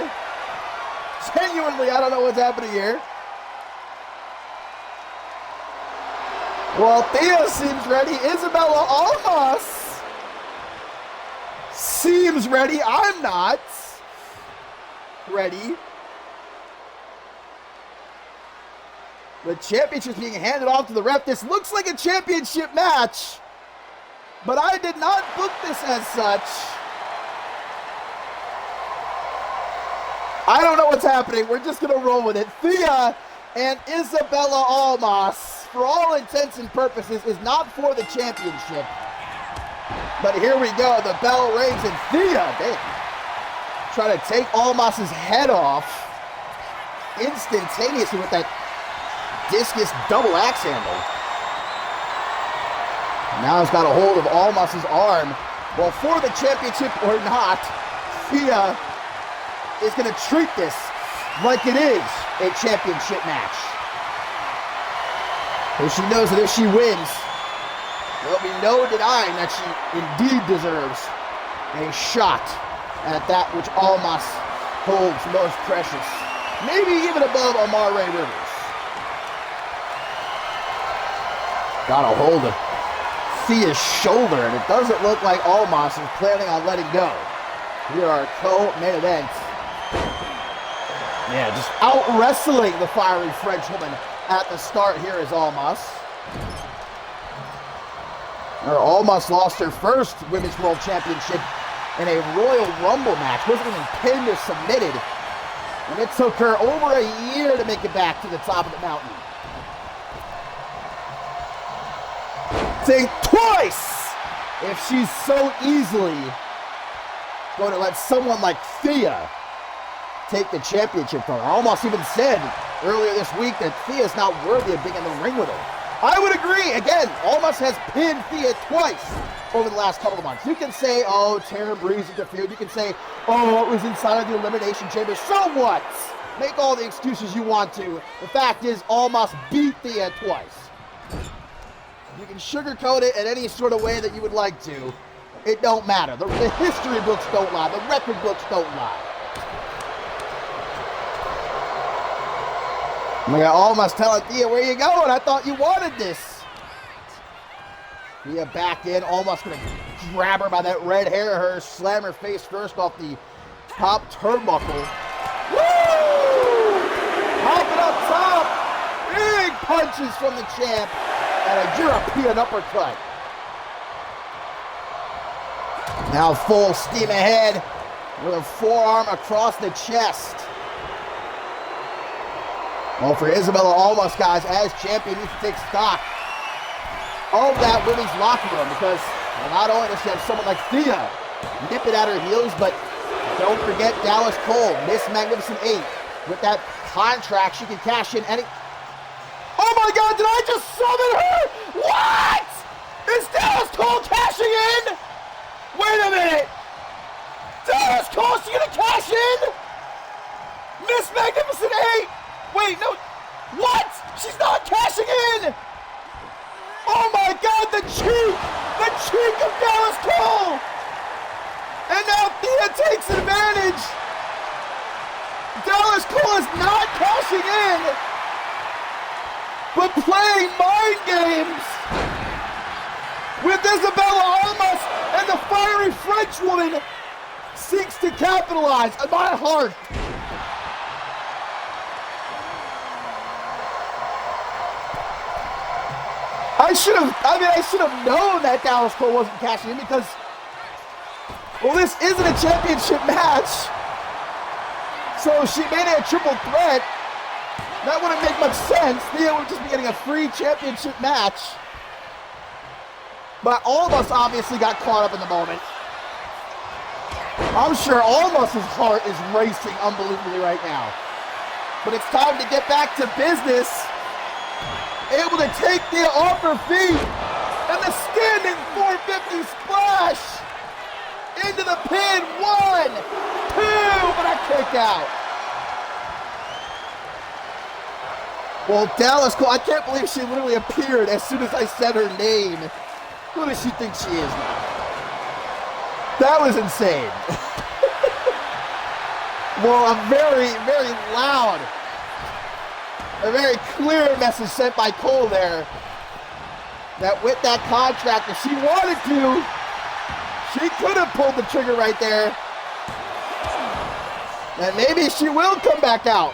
Genuinely, I don't know what's happening here. Well, Thea seems ready. Isabella Almas seems ready. I'm not ready. The championship is being handed off to the ref. This looks like a championship match, but I did not book this as such. I don't know what's happening. We're just going to roll with it. Thea and Isabella Almas, for all intents and purposes, is not for the championship. But here we go. The bell rings, and Thea, try to take Almas's head off. instantaneously with that discus double axe handle. Now he's got a hold of Almas's arm. Well, for the championship or not, Thea is going to treat this like it is a championship match. Because she knows that if she wins, there'll be no denying that she indeed deserves a shot at that which Almas holds most precious. Maybe even above Amare Rivers. Got a hold of Thea's shoulder, and it doesn't look like Almas is planning on letting go. Here are co-main events. Yeah, just out-wrestling the fiery Frenchwoman at the start here is Almas. Almas lost her first Women's World Championship in a Royal Rumble match. Wasn't even pinned or submitted. And it took her over a year to make it back to the top of the mountain. Think twice if she's so easily going to let someone like Thea take the championship from her. I almost even said earlier this week that Thea's not worthy of being in the ring with her. I would agree. Again, Almas has pinned Thea twice over the last couple of months. You can say, oh, Tara Breeze interfered. You can say, oh, it was inside of the Elimination Chamber. So what? Make all the excuses you want to. The fact is, Almas beat Thea twice. You can sugarcoat it in any sort of way that you would like to. It don't matter. The history books don't lie. The record books don't lie. We got Almas telling Thea, where you going? I thought you wanted this. Thea back in. Almas going to grab her by that red hair of hers, slam her face first off the top turnbuckle. Woo! Hopping up top. Big punches from the champ. And a European uppercut. Now full steam ahead with a forearm across the chest. Well, for Isabella Almas, guys, as champion, needs to take stock of that women's locker room because not only does she have someone like Thea nip it at her heels, but don't forget Dallas Cole, Miss Magnificent 8. With that contract, she can cash in any... Oh my God, did I just summon her? What? Is Dallas Cole cashing in? Wait a minute. Dallas Cole, she gonna cash in? Miss Magnificent 8? Wait, no. What? She's not cashing in. Oh my God, the cheek of Dallas Cole. And now Thea takes advantage. Dallas Cole is not cashing in, but playing mind games with Isabella Almas, and the fiery French woman seeks to capitalize on my heart. I should have known that Dallas Cole wasn't cashing in because, well, this isn't a championship match. So she made it a triple threat. That wouldn't make much sense. Thea would just be getting a free championship match. But Almas obviously got caught up in the moment. I'm sure Almas's heart is racing unbelievably right now. But it's time to get back to business. Able to take Thea off her feet. And the standing 450 splash. Into the pin. 1, 2, but a kick out. Well, Dallas Cole, I can't believe she literally appeared as soon as I said her name. Who does she think she is now? That was insane. Well, a very, very loud, a very clear message sent by Cole there. That with that contract, if she wanted to, she could have pulled the trigger right there. And maybe she will come back out.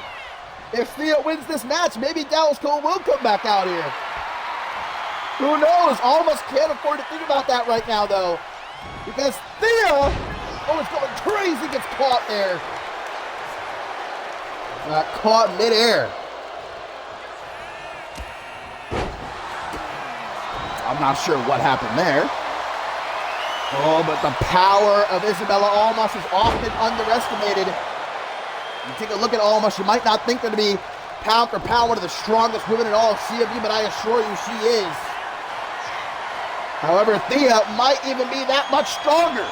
If Thea wins this match, maybe Dallas Cole will come back out here. Who knows? Almas can't afford to think about that right now, though. Because Thea, is going crazy, gets caught there. Got caught midair. I'm not sure what happened there. Oh, but the power of Isabella Almas is often underestimated. You take a look at Almas, you might not think her to be pound for pound one of the strongest women in all of CMV, but I assure you she is. However, Thea might even be that much stronger.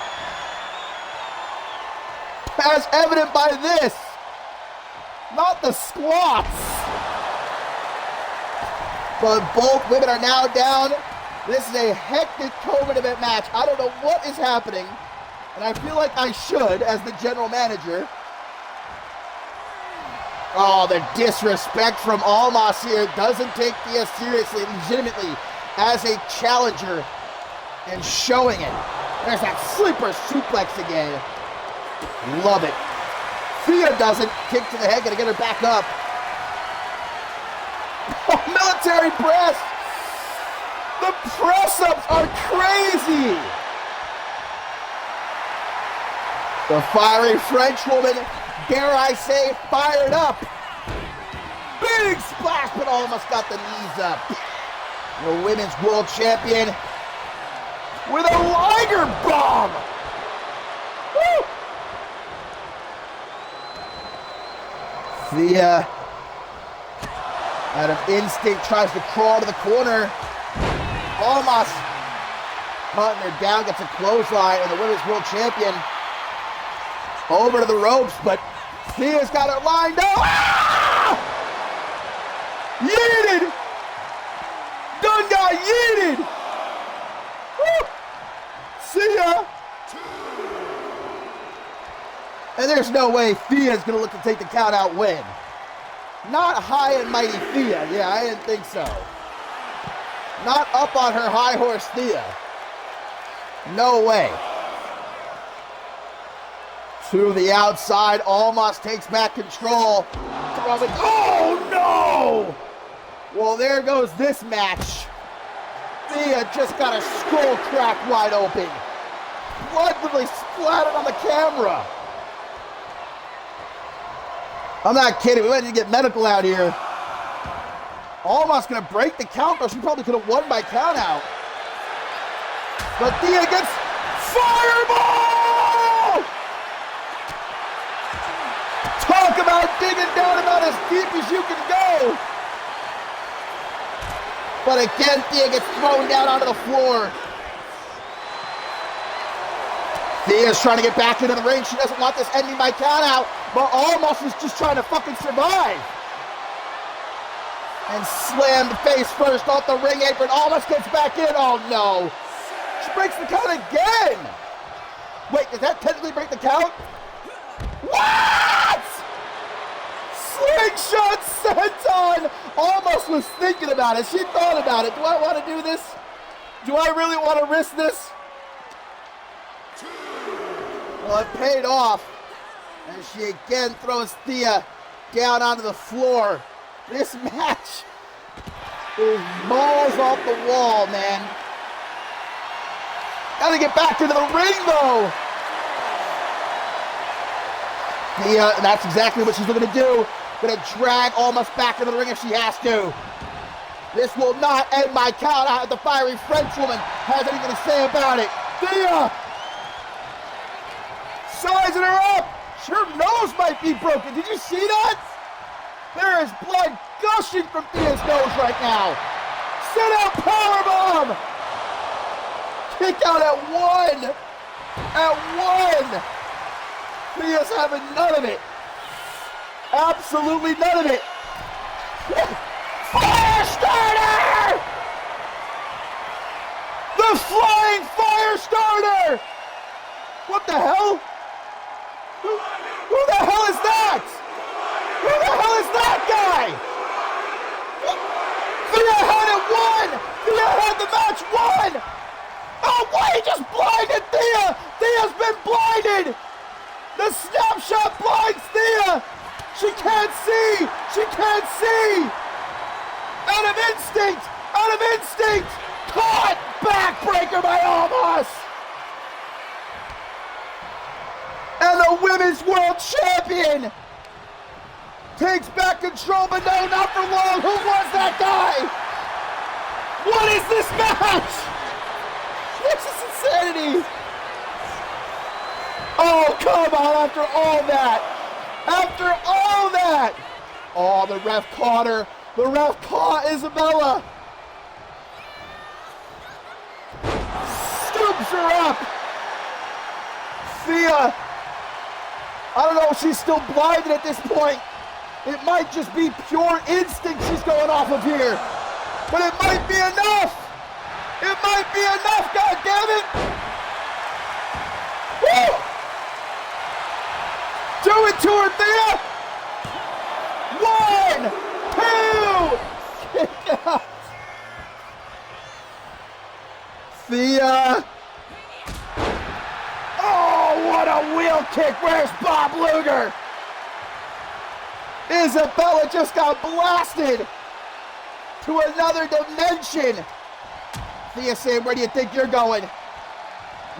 As evident by this. Not the squats. But both women are now down. This is a hectic co-event match. I don't know what is happening. And I feel like I should as the general manager. Oh, the disrespect from Almas here doesn't take Thea seriously, legitimately, as a challenger and showing it. There's that sleeper suplex again. Love it. Thea doesn't. Kick to the head, gonna get her back up. Oh, military press. The press-ups are crazy. The fiery French woman, dare I say, fired up. Big splash, but almost got the knees up. The women's world champion with a Liger bomb. Woo! Thea, out of instinct, tries to crawl to the corner. Almost hunting her down, gets a clothesline, and the women's world champion over to the ropes, but Thea's got it lined up. Ah! Yeeted! Done got yeeted! Woo! See ya! And there's no way Thea's gonna look to take the count out win. Not high and mighty Thea. Yeah, I didn't think so. Not up on her high horse Thea. No way. To the outside, Almas takes back control. Oh no! Well, there goes this match. Thea just got a skull crack wide open. Blood literally splattered on the camera. I'm not kidding. We might need to get medical out here. Almost gonna break the count, though. She probably could have won by count out. But Thea gets fireball! Talk about digging down about as deep as you can go. But again, Thea gets thrown down onto the floor. Thea's trying to get back into the ring. She doesn't want this ending by count out, but Almost is just trying to fucking survive. And slammed face first off the ring apron. Almost gets back in. Oh no. She breaks the count again. Wait, does that technically break the count? What? Slingshot senton. Almost was thinking about it. She thought about it. Do I want to do this? Do I really want to risk this? Well, it paid off. And she again throws Thea down onto the floor. This match is balls off the wall, man. Gotta get back into the ring, though. Thea, that's exactly what she's looking to do. Gonna drag Almost back into the ring if she has to. This will not end my count out. The fiery Frenchwoman has anything to say about it. Thea! Sizing her up! Her nose might be broken. Did you see that? There is blood gushing from Thea's nose right now. Sit out powerbomb! Kick out at one! At one! Thea's having none of it. Absolutely none of it. Fire starter! The flying fire starter! What the hell? Who the hell is that? Who the hell is that guy? Thea had it won! Thea had the match won! Oh, why he just blinded Thea? Thea's been blinded! The snapshot blinds Thea! She can't see! She can't see! Out of instinct! Out of instinct! Caught! Backbreaker by Almas! And the Women's World Champion takes back control, but no, not for long. Who was that guy? What is this match? This is insanity. Oh, come on, after all that. After all that! Oh, the ref caught her. The ref caught Isabella. Scoops her up. Thea, I don't know if she's still blinded at this point. It might just be pure instinct she's going off of here. But it might be enough. It might be enough, goddammit. Woo! Do it to her, Thea. 1, 2, kick out. Thea. Oh, what a wheel kick. Where's Bob Luger? Isabella just got blasted to another dimension. Thea saying, where do you think you're going?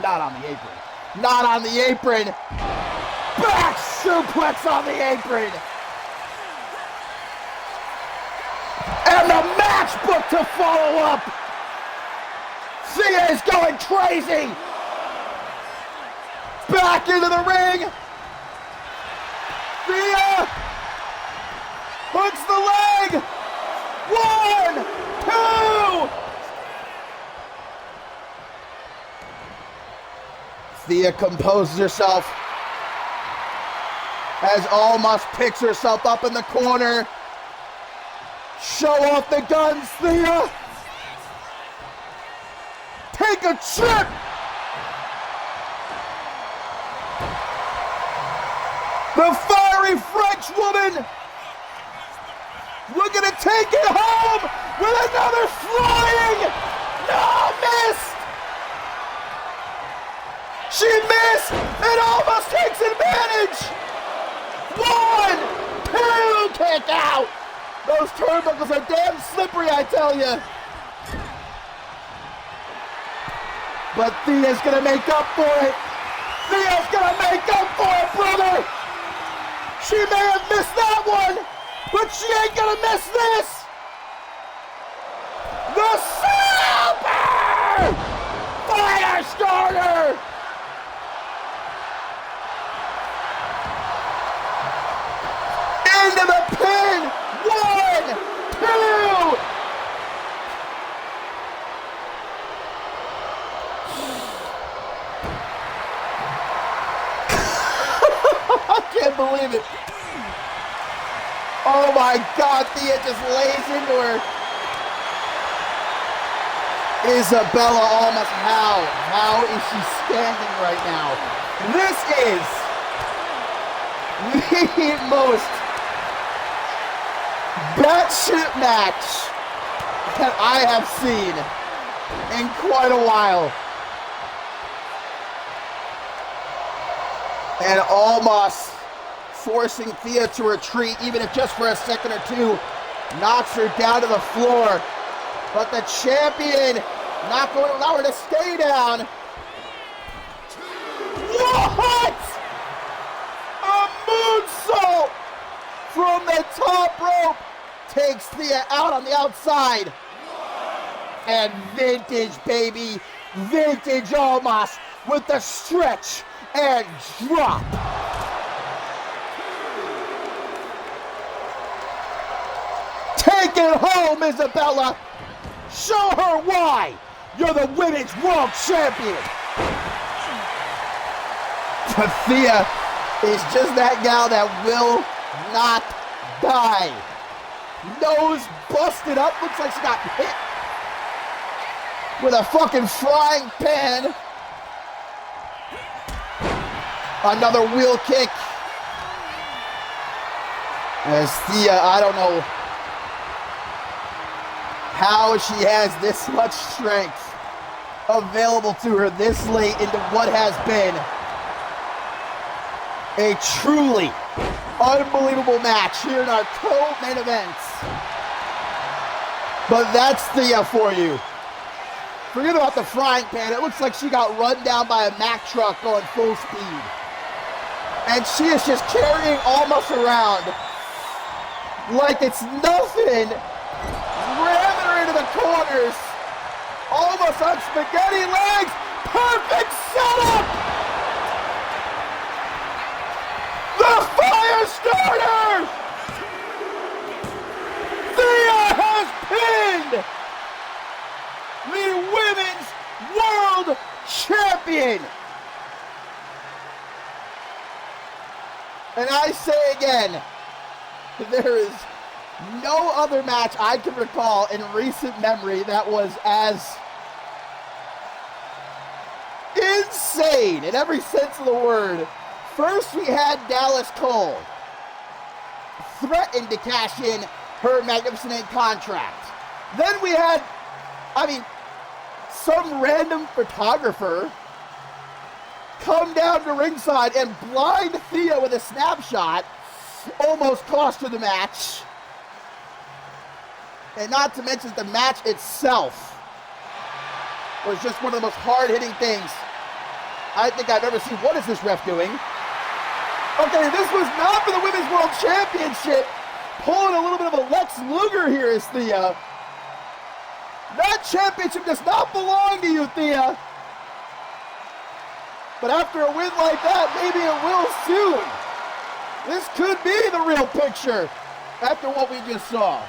Not on the apron. Not on the apron. Back suplex on the apron. And the matchbook to follow up. Thea is going crazy. Back into the ring. Thea hooks the leg. 1, 2. Thea composes herself as Almas picks herself up in the corner. Show off the guns, Thea. Take a trip. The fiery French woman looking to take it home with another flying. No, missed. She missed and almost takes advantage. 1, 2, kick out. Those turnbuckles are damn slippery, I tell you. But Thea's gonna make up for it. Thea's gonna make up for it, brother. She may have missed that one, but she ain't gonna miss this. The Super Fire Starter. Into the pin. 1, 2. I can't believe it. Oh my God, Thea just lays into her. Isabella Almas, how is she standing right now? This is the most batshit match that I have seen in quite a while. And Almas forcing Thea to retreat, even if just for a second or two, knocks her down to the floor. But the champion not going to allow her to stay down. What? A moonsault from the top rope takes Thea out on the outside. And vintage, baby, vintage Almas with the stretch and drop. Take it home, Isabella. Show her why you're the women's world champion. Thea is just that gal that will not die. Nose busted up, looks like she got hit with a fucking frying pan. Another wheel kick. As Thea, I don't know how she has this much strength available to her this late into what has been a truly unbelievable match here in our co-main events. But that's Thea for you. Forget about the frying pan. It looks like she got run down by a Mack truck going full speed. And she is just carrying Almas around like it's nothing. Ramming her into the corners. Almost on spaghetti legs. Perfect setup. The Fire a starter! Thea has pinned the Women's World Champion! And I say again, there is no other match I can recall in recent memory that was as insane in every sense of the word. First, we had Dallas Cole threatened to cash in her Magnificent Inc. contract. Then we had, some random photographer come down to ringside and blind Thea with a snapshot, almost cost her the match. And not to mention the match itself was just one of the most hard-hitting things I think I've ever seen. What is this ref doing? Okay, this was not for the Women's World Championship. Pulling a little bit of a Lex Luger here is Thea. That championship does not belong to you, Thea. But after a win like that, maybe it will soon. This could be the real picture after what we just saw.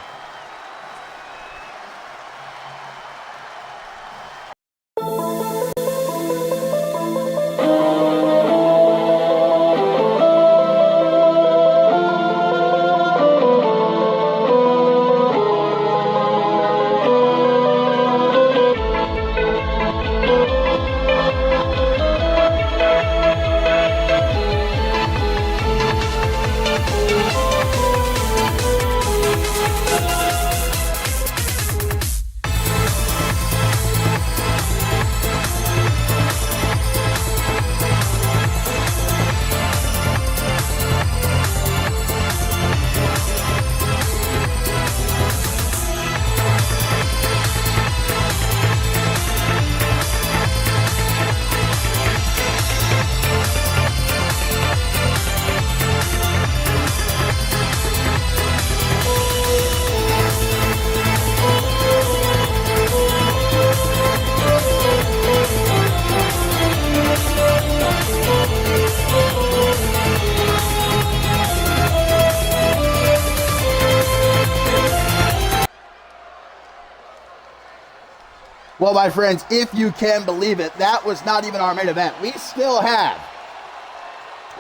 Well, my friends, if you can believe it, that was not even our main event. We still have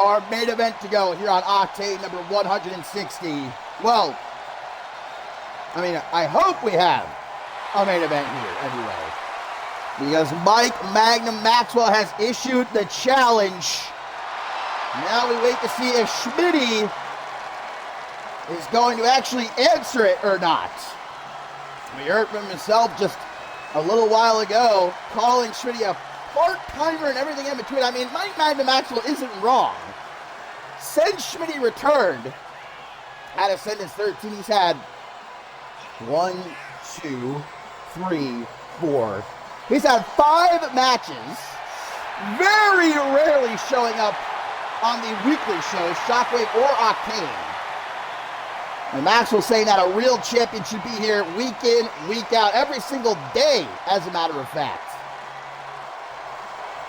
our main event to go here on Octane number 160. Well, I hope we have a main event here anyway. Because Mike Magnum Maxwell has issued the challenge. Now we wait to see if Schmidty is going to actually answer it or not. We heard from himself just a little while ago, calling Schmidty a part-timer and everything in between. Mike Magnum Maxwell isn't wrong. Since Schmidty returned, out of sentence 13, he's had 1, 2, 3, 4. He's had 5 matches, very rarely showing up on the weekly shows, Shockwave or Octane. And Maxwell's saying that a real champion should be here week in, week out, every single day, as a matter of fact.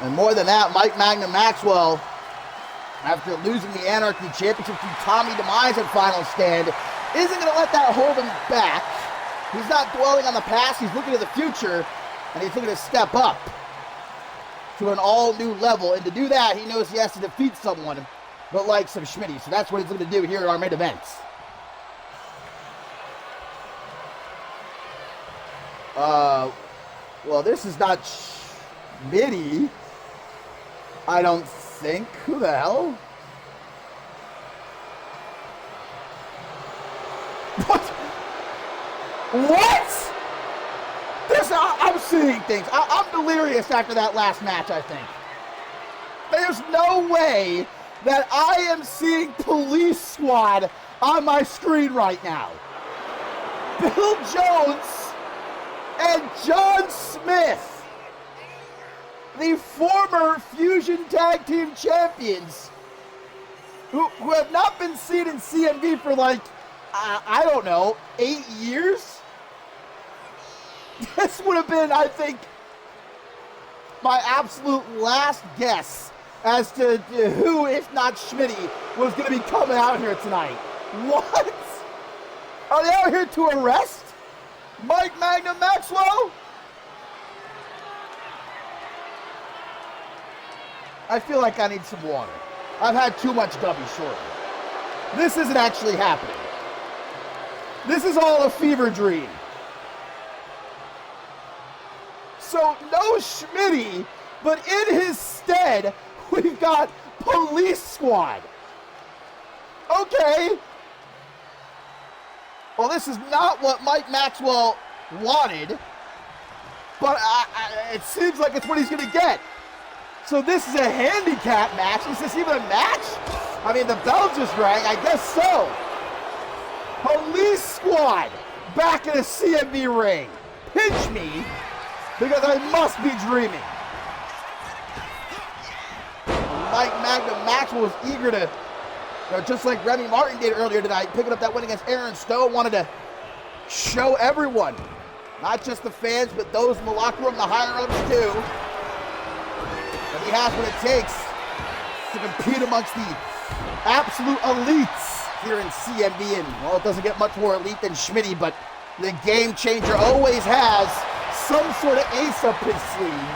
And more than that, Mike Magnum Maxwell, after losing the Anarchy Championship to Tommy Demise at Final Stand, isn't going to let that hold him back. He's not dwelling on the past, he's looking to the future, and he's looking to step up to an all-new level. And to do that, he knows he has to defeat someone but like some Schmidty. So that's what he's looking to do here at our main events. Well, this is not Schmidty, I don't think. Who the hell? What? I'm seeing things. I'm delirious after that last match, I think. There's no way that I am seeing Police Squad on my screen right now. Bill Jones and John Smith, the former Fusion Tag Team Champions, who have not been seen in CMV for I don't know, 8 years? This would have been, I think, my absolute last guess as to who, if not Schmidty, was going to be coming out here tonight. What? Are they out here to arrest Magnum Maxwell? I feel like I need some water. I've had too much gubby shortly. This isn't actually happening. This is all a fever dream. So no Schmidty, but in his stead, we've got Police Squad. Okay. Well, this is not what Mike Maxwell wanted, but it seems like it's what he's going to get. So this is a handicap match. Is this even a match? I mean, the bell just rang. I guess so. Police Squad back in a CMV ring. Pinch me because I must be dreaming. Mike Magnum Maxwell was eager to, just like Remy Martin did earlier tonight, picking up that win against Aaron Stone, wanted to show everyone, not just the fans, but those in the locker room, the higher-ups too, that he has what it takes to compete amongst the absolute elites here in CMV. And, well, it doesn't get much more elite than Schmidty, but the game changer always has some sort of ace up his sleeve.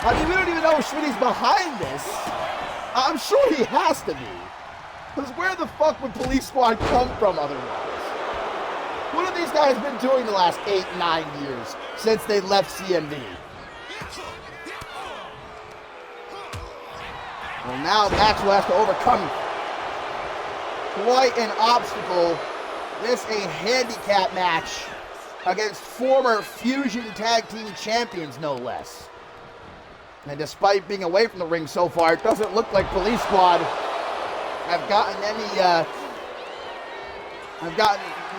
I mean, we don't even know if Schmidty's behind this. I'm sure he has to be. Because where the fuck would Police Squad come from otherwise? What have these guys been doing the last 8-9 years since they left CMV? Well, now Maxwell has to overcome quite an obstacle. This a handicap match against former Fusion Tag Team Champions, no less. And despite being away from the ring so far, it doesn't look like Police Squad have gotten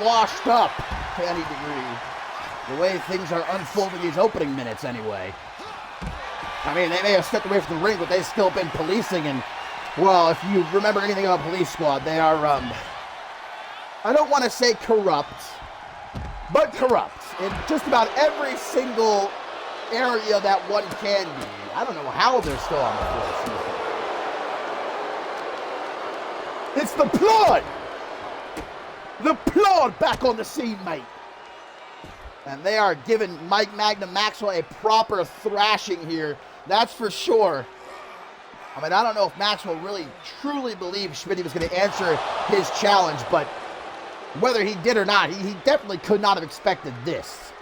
washed up to any degree. The way things are unfolding these opening minutes anyway. I mean, they may have stepped away from the ring, but they've still been policing. And, well, if you remember anything about Police Squad, they are, I don't want to say corrupt, but corrupt in just about every single area that one can be. I don't know how they're still on the force. It's the Plod! The Plod back on the scene, mate. And they are giving Mike Magnum Maxwell a proper thrashing here. That's for sure. I mean, I don't know if Maxwell really truly believed Schmidty was going to answer his challenge, but whether he did or not, he definitely could not have expected this.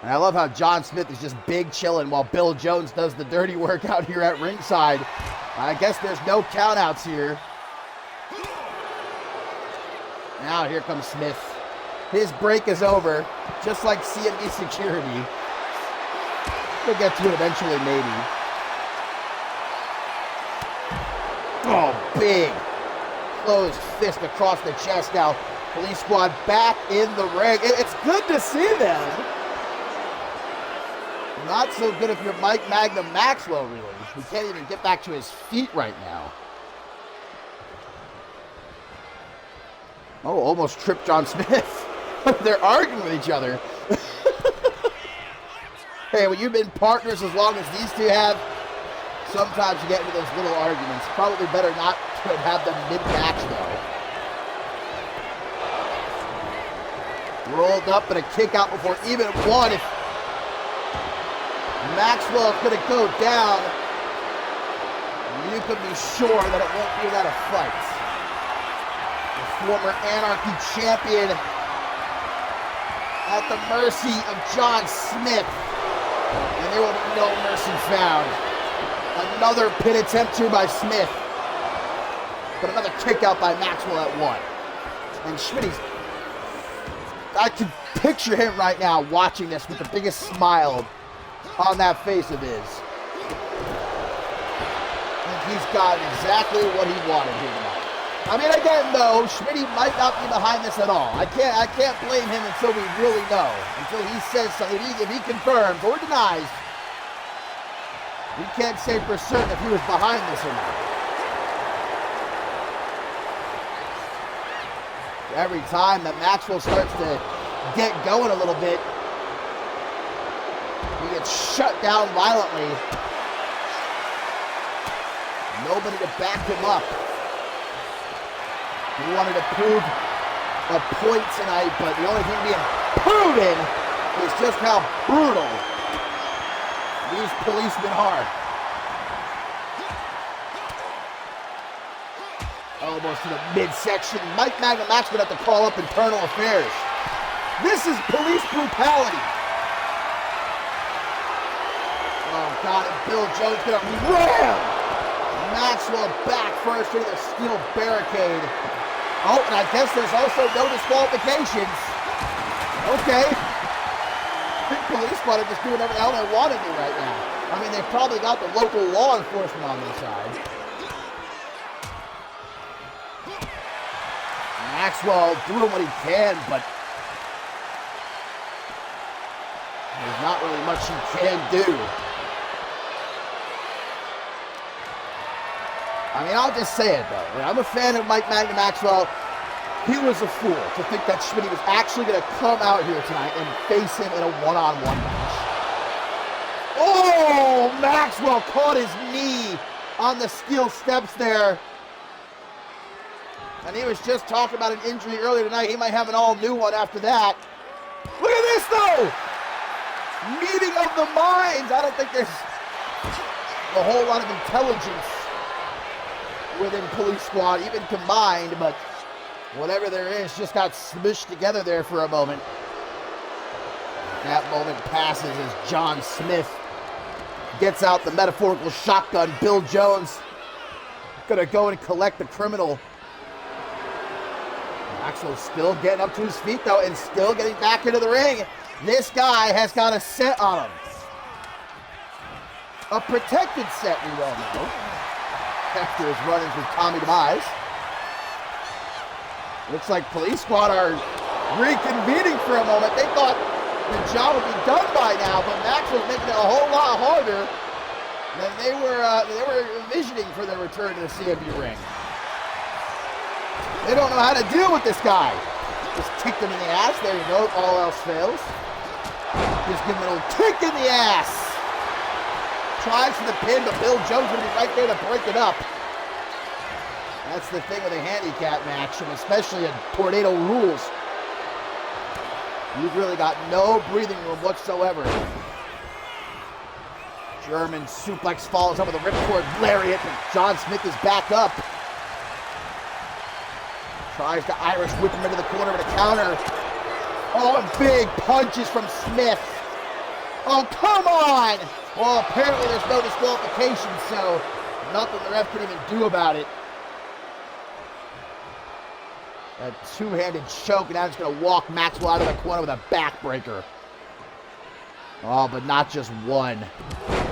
And I love how John Smith is just big chilling while Bill Jones does the dirty work out here at ringside. I guess there's no countouts here. Now here comes Smith. His break is over, just like CMV security. We'll get to it eventually, maybe. Oh, big closed fist across the chest now. Police Squad back in the ring. It's good to see them. Not so good if you're Mike Magnum Maxwell, really. He can't even get back to his feet right now. Oh, almost tripped John Smith. They're arguing with each other. Hey, when you've been partners as long as these two have, sometimes you get into those little arguments. Probably better not to have them mid-match, though. Rolled up and a kick out before even one. If Maxwell is going to go down, you can be sure that it won't be without a fight. The former Anarchy champion at the mercy of John Smith. And there will be no mercy found. Another pin attempt here by Smith. But another kick out by Maxwell at one. And Schmidty's, I can picture him right now watching this with the biggest smile on that face of his. And he's got exactly what he wanted here tonight. I mean, again, though, Schmidty might not be behind this at all. I can't blame him until we really know. Until he says something. If he confirms or denies, we can't say for certain if he was behind this or not. Every time that Maxwell starts to get going a little bit, we gets shut down violently. Nobody to back him up. He wanted to prove a point tonight, but the only thing being proven is just how brutal these policemen are. Almost to the midsection. Magnum Maxwell would have to call up internal affairs. This is police brutality. Oh God, and Bill Jones gonna ram Maxwell back first into the steel barricade. Oh, and I guess there's also no disqualifications. Okay. The police squad are just doing whatever the hell they want to do right now. I mean, they've probably got the local law enforcement on their side. Maxwell doing what he can, but there's not really much he can do. I mean, I'll just say it, though. I'm a fan of Magnum Maxwell. He was a fool to think that Schmidty was actually going to come out here tonight and face him in a one-on-one match. Oh, Maxwell caught his knee on the steel steps there. And he was just talking about an injury earlier tonight. He might have an all-new one after that. Look at this, though! Meeting of the minds. I don't think there's a whole lot of intelligence within police squad, even combined, but whatever there is just got smushed together there for a moment. That moment passes as John Smith gets out the metaphorical shotgun. Bill Jones gonna go and collect the criminal. Maxwell's still getting up to his feet, though, and still getting back into the ring. This guy has got a set on him. A protected set, we well know, after his run-ins with Tommy Demise. Looks like police squad are reconvening for a moment. They thought the job would be done by now, but Maxwell's making it a whole lot harder than they were envisioning for their return to the CMV ring. They don't know how to deal with this guy. Just kick him in the ass. There you go, if all else fails. Just give him a little kick in the ass. Tries for the pin, but Bill Jones will be right there to break it up. That's the thing with a handicap match, and especially in Tornado rules. You've really got no breathing room whatsoever. German suplex follows up with a ripcord lariat, but John Smith is back up. Tries to Irish whip him into the corner with a counter. Oh, and big punches from Smith. Oh, come on! Well, apparently there's no disqualification, so nothing the ref could even do about it. A two-handed choke, and now he's going to walk Maxwell out of the corner with a backbreaker. Oh, but not just one.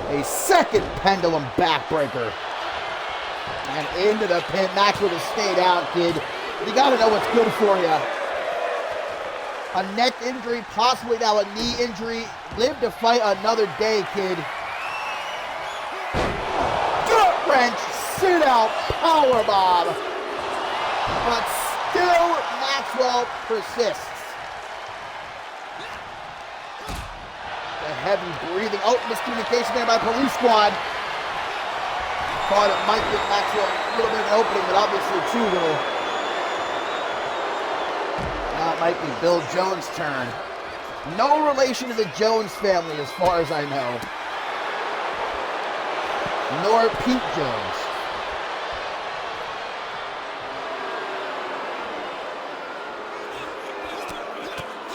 A second pendulum backbreaker. And into the pin. Maxwell to stay down, kid. You got to know what's good for you. A neck injury, possibly now a knee injury. Live to fight another day, kid. Gut wrench, sit out, powerbomb. But still, Maxwell persists. The heavy breathing. Oh, miscommunication there by police squad. Thought it might give Maxwell a little bit of an opening, but obviously too little. Now it might be Bill Jones' turn. No relation to the Jones family as far as I know. Nor Pete Jones.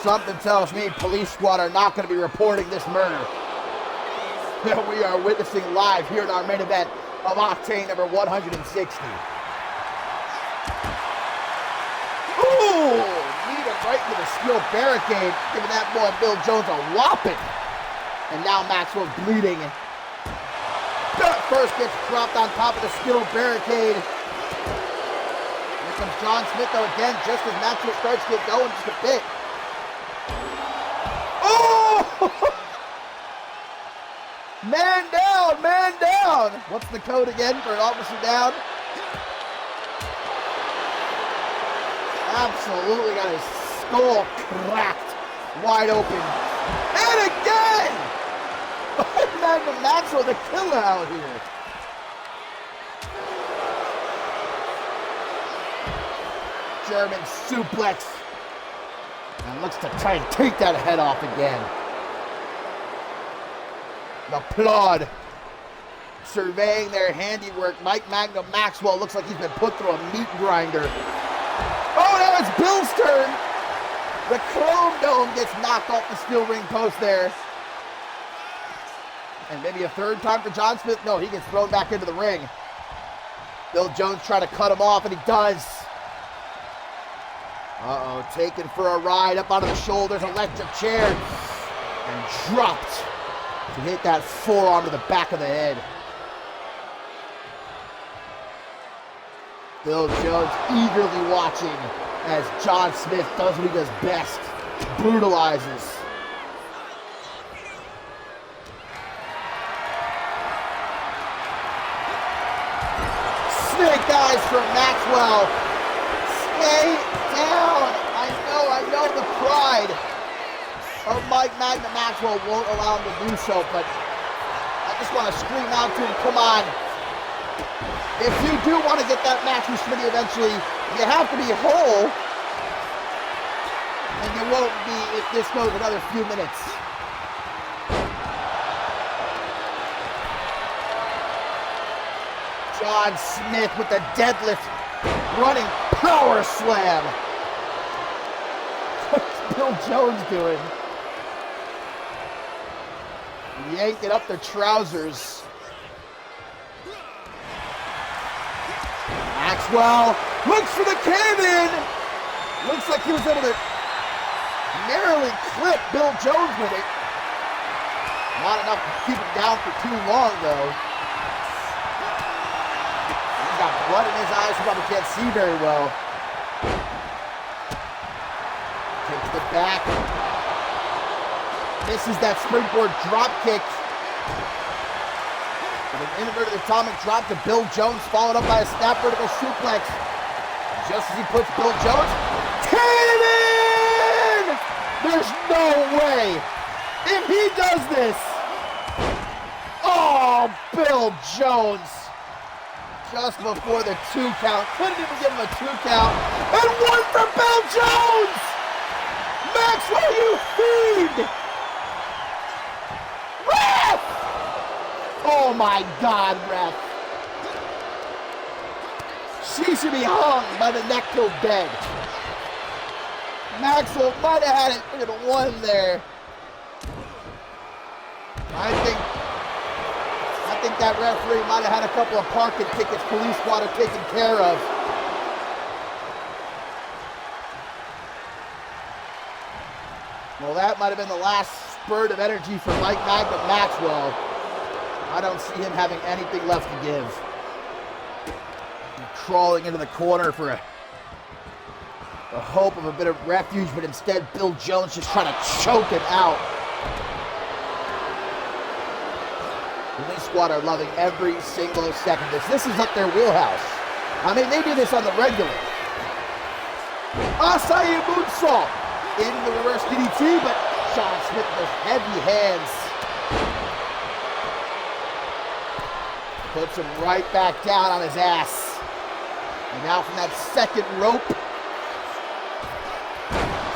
Something tells me police squad are not going to be reporting this murder that we are witnessing live here in our main event of Octane number 160. Ooh! Knee him right into the steel barricade, giving that boy Bill Jones a whopping. And now Maxwell's bleeding. Gut first gets dropped on top of the steel barricade. Here comes John Smith though again, just as Maxwell starts to get going just a bit. Oh! Man down, man down. What's the code again for an officer down? Absolutely got his skull cracked wide open. And again! Magnum Maxwell the killer out here. German suplex. And looks to try and take that head off again. The applaud. Surveying their handiwork. Mike Magnum Maxwell looks like he's been put through a meat grinder. Oh, now it's Bill's turn. The Chrome Dome gets knocked off the steel ring post there. And maybe a third time for John Smith. No, he gets thrown back into the ring. Bill Jones trying to cut him off, and he does. Uh-oh, taken for a ride up onto the shoulders, electric chair, and dropped to hit that forearm to the back of the head. Bill Jones eagerly watching as John Smith does what he does best, brutalizes. Snake eyes from Maxwell. Stay down. I know the pride of Mike Magnum Maxwell won't allow him to do so, but I just want to scream out to him, come on. If you do want to get that match with Schmidty eventually, you have to be whole, and you won't be if this goes another few minutes. John Smith with the deadlift, running power slam. What's Bill Jones doing? Yanking up their trousers. Maxwell looks for the cave-in. Looks like he was able to narrowly clip Bill Jones with it. Not enough to keep him down for too long, though. He's got blood in his eyes, he probably can't see very well. Kick to the back. Misses that springboard drop kick. With an inverted atomic drop to Bill Jones, followed up by a snap vertical suplex. Just as he puts Bill Jones, came in! There's no way! If he does this! Oh, Bill Jones! Just before the 2 count. Couldn't even give him a 2 count. And 1 for Bill Jones! Maxwell, you fiend! Ref! Oh my God, ref. She should be hung by the neck till dead. Maxwell might have had it freaking 1 there. I think that referee might have had a couple of parking tickets police squad are taken care of. Well, that might have been the last spurt of energy for Mike Magnum Maxwell. I don't see him having anything left to give. Crawling into the corner for a hope of a bit of refuge, but instead Bill Jones just trying to choke him out. Police squad are loving every single second. This is up their wheelhouse. I mean, they do this on the regular. Asai moonsault in the reverse DDT, but John Smith with heavy hands puts him right back down on his ass. And now from that second rope,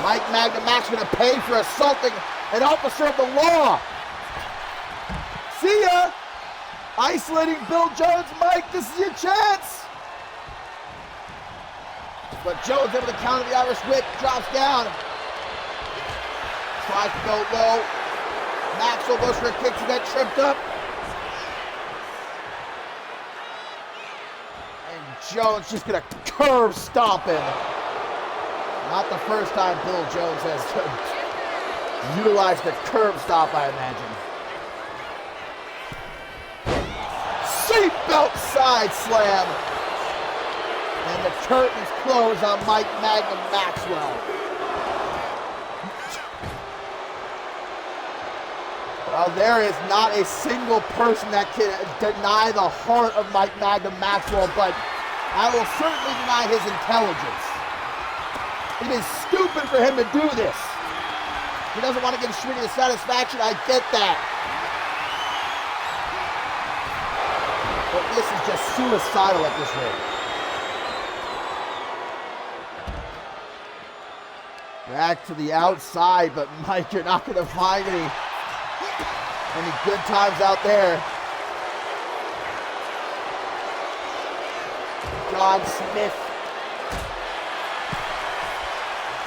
Mike Magnum Max going to pay for assaulting an officer of the law. See ya! Isolating Bill Jones. Mike, this is your chance. But Jones able to counter the Irish whip, drops down. Tries to go low. Maxwell goes for a kick to get tripped up. And Jones just gonna curve stomp him. Not the first time Bill Jones has utilized the curve stomp, I imagine. Seatbelt side slam. And the curtains close on Mike Magnum Maxwell. Well, there is not a single person that can deny the heart of Mike Magnum Maxwell, but I will certainly deny his intelligence. It is stupid for him to do this. He doesn't want to give Schmidty the satisfaction. I get that. But this is just suicidal at this rate. Back to the outside, but Mike, you're not going to find any good times out there. John Smith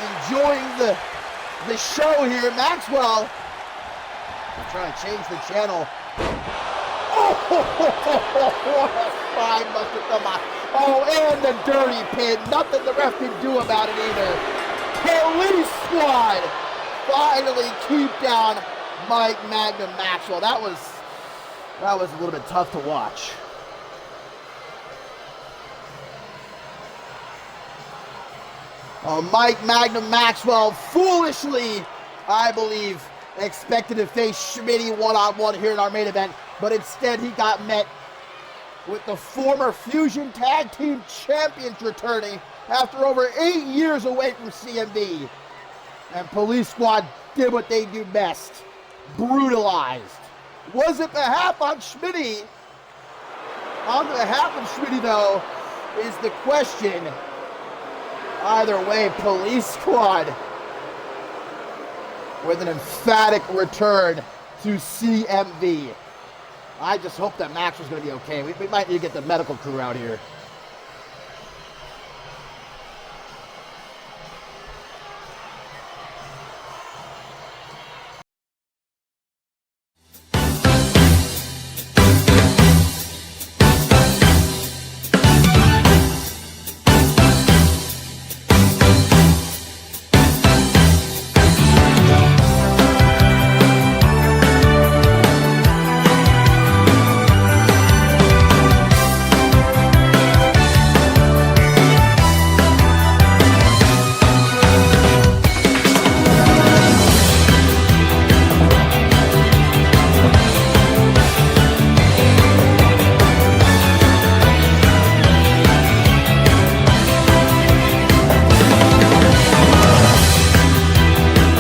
enjoying the show here. Maxwell trying to change the channel. Oh, what a spine buster from my. Oh, and the dirty pin. Nothing the ref can do about it either. Police squad finally keep down Mike Magnum Maxwell. That was a little bit tough to watch. Mike Magnum Maxwell foolishly, I believe, expected to face Schmidty one-on-one here in our main event, but instead he got met with the former Fusion Tag Team Champions returning after over 8 years away from CMV. And Police Squad did what they do best, brutalized. Was it the half on Schmidty? On behalf of Schmidty, though, is the question. Either way, Police Squad with an emphatic return to CMV. I just hope that Max was going to be okay. We might need to get the medical crew out here.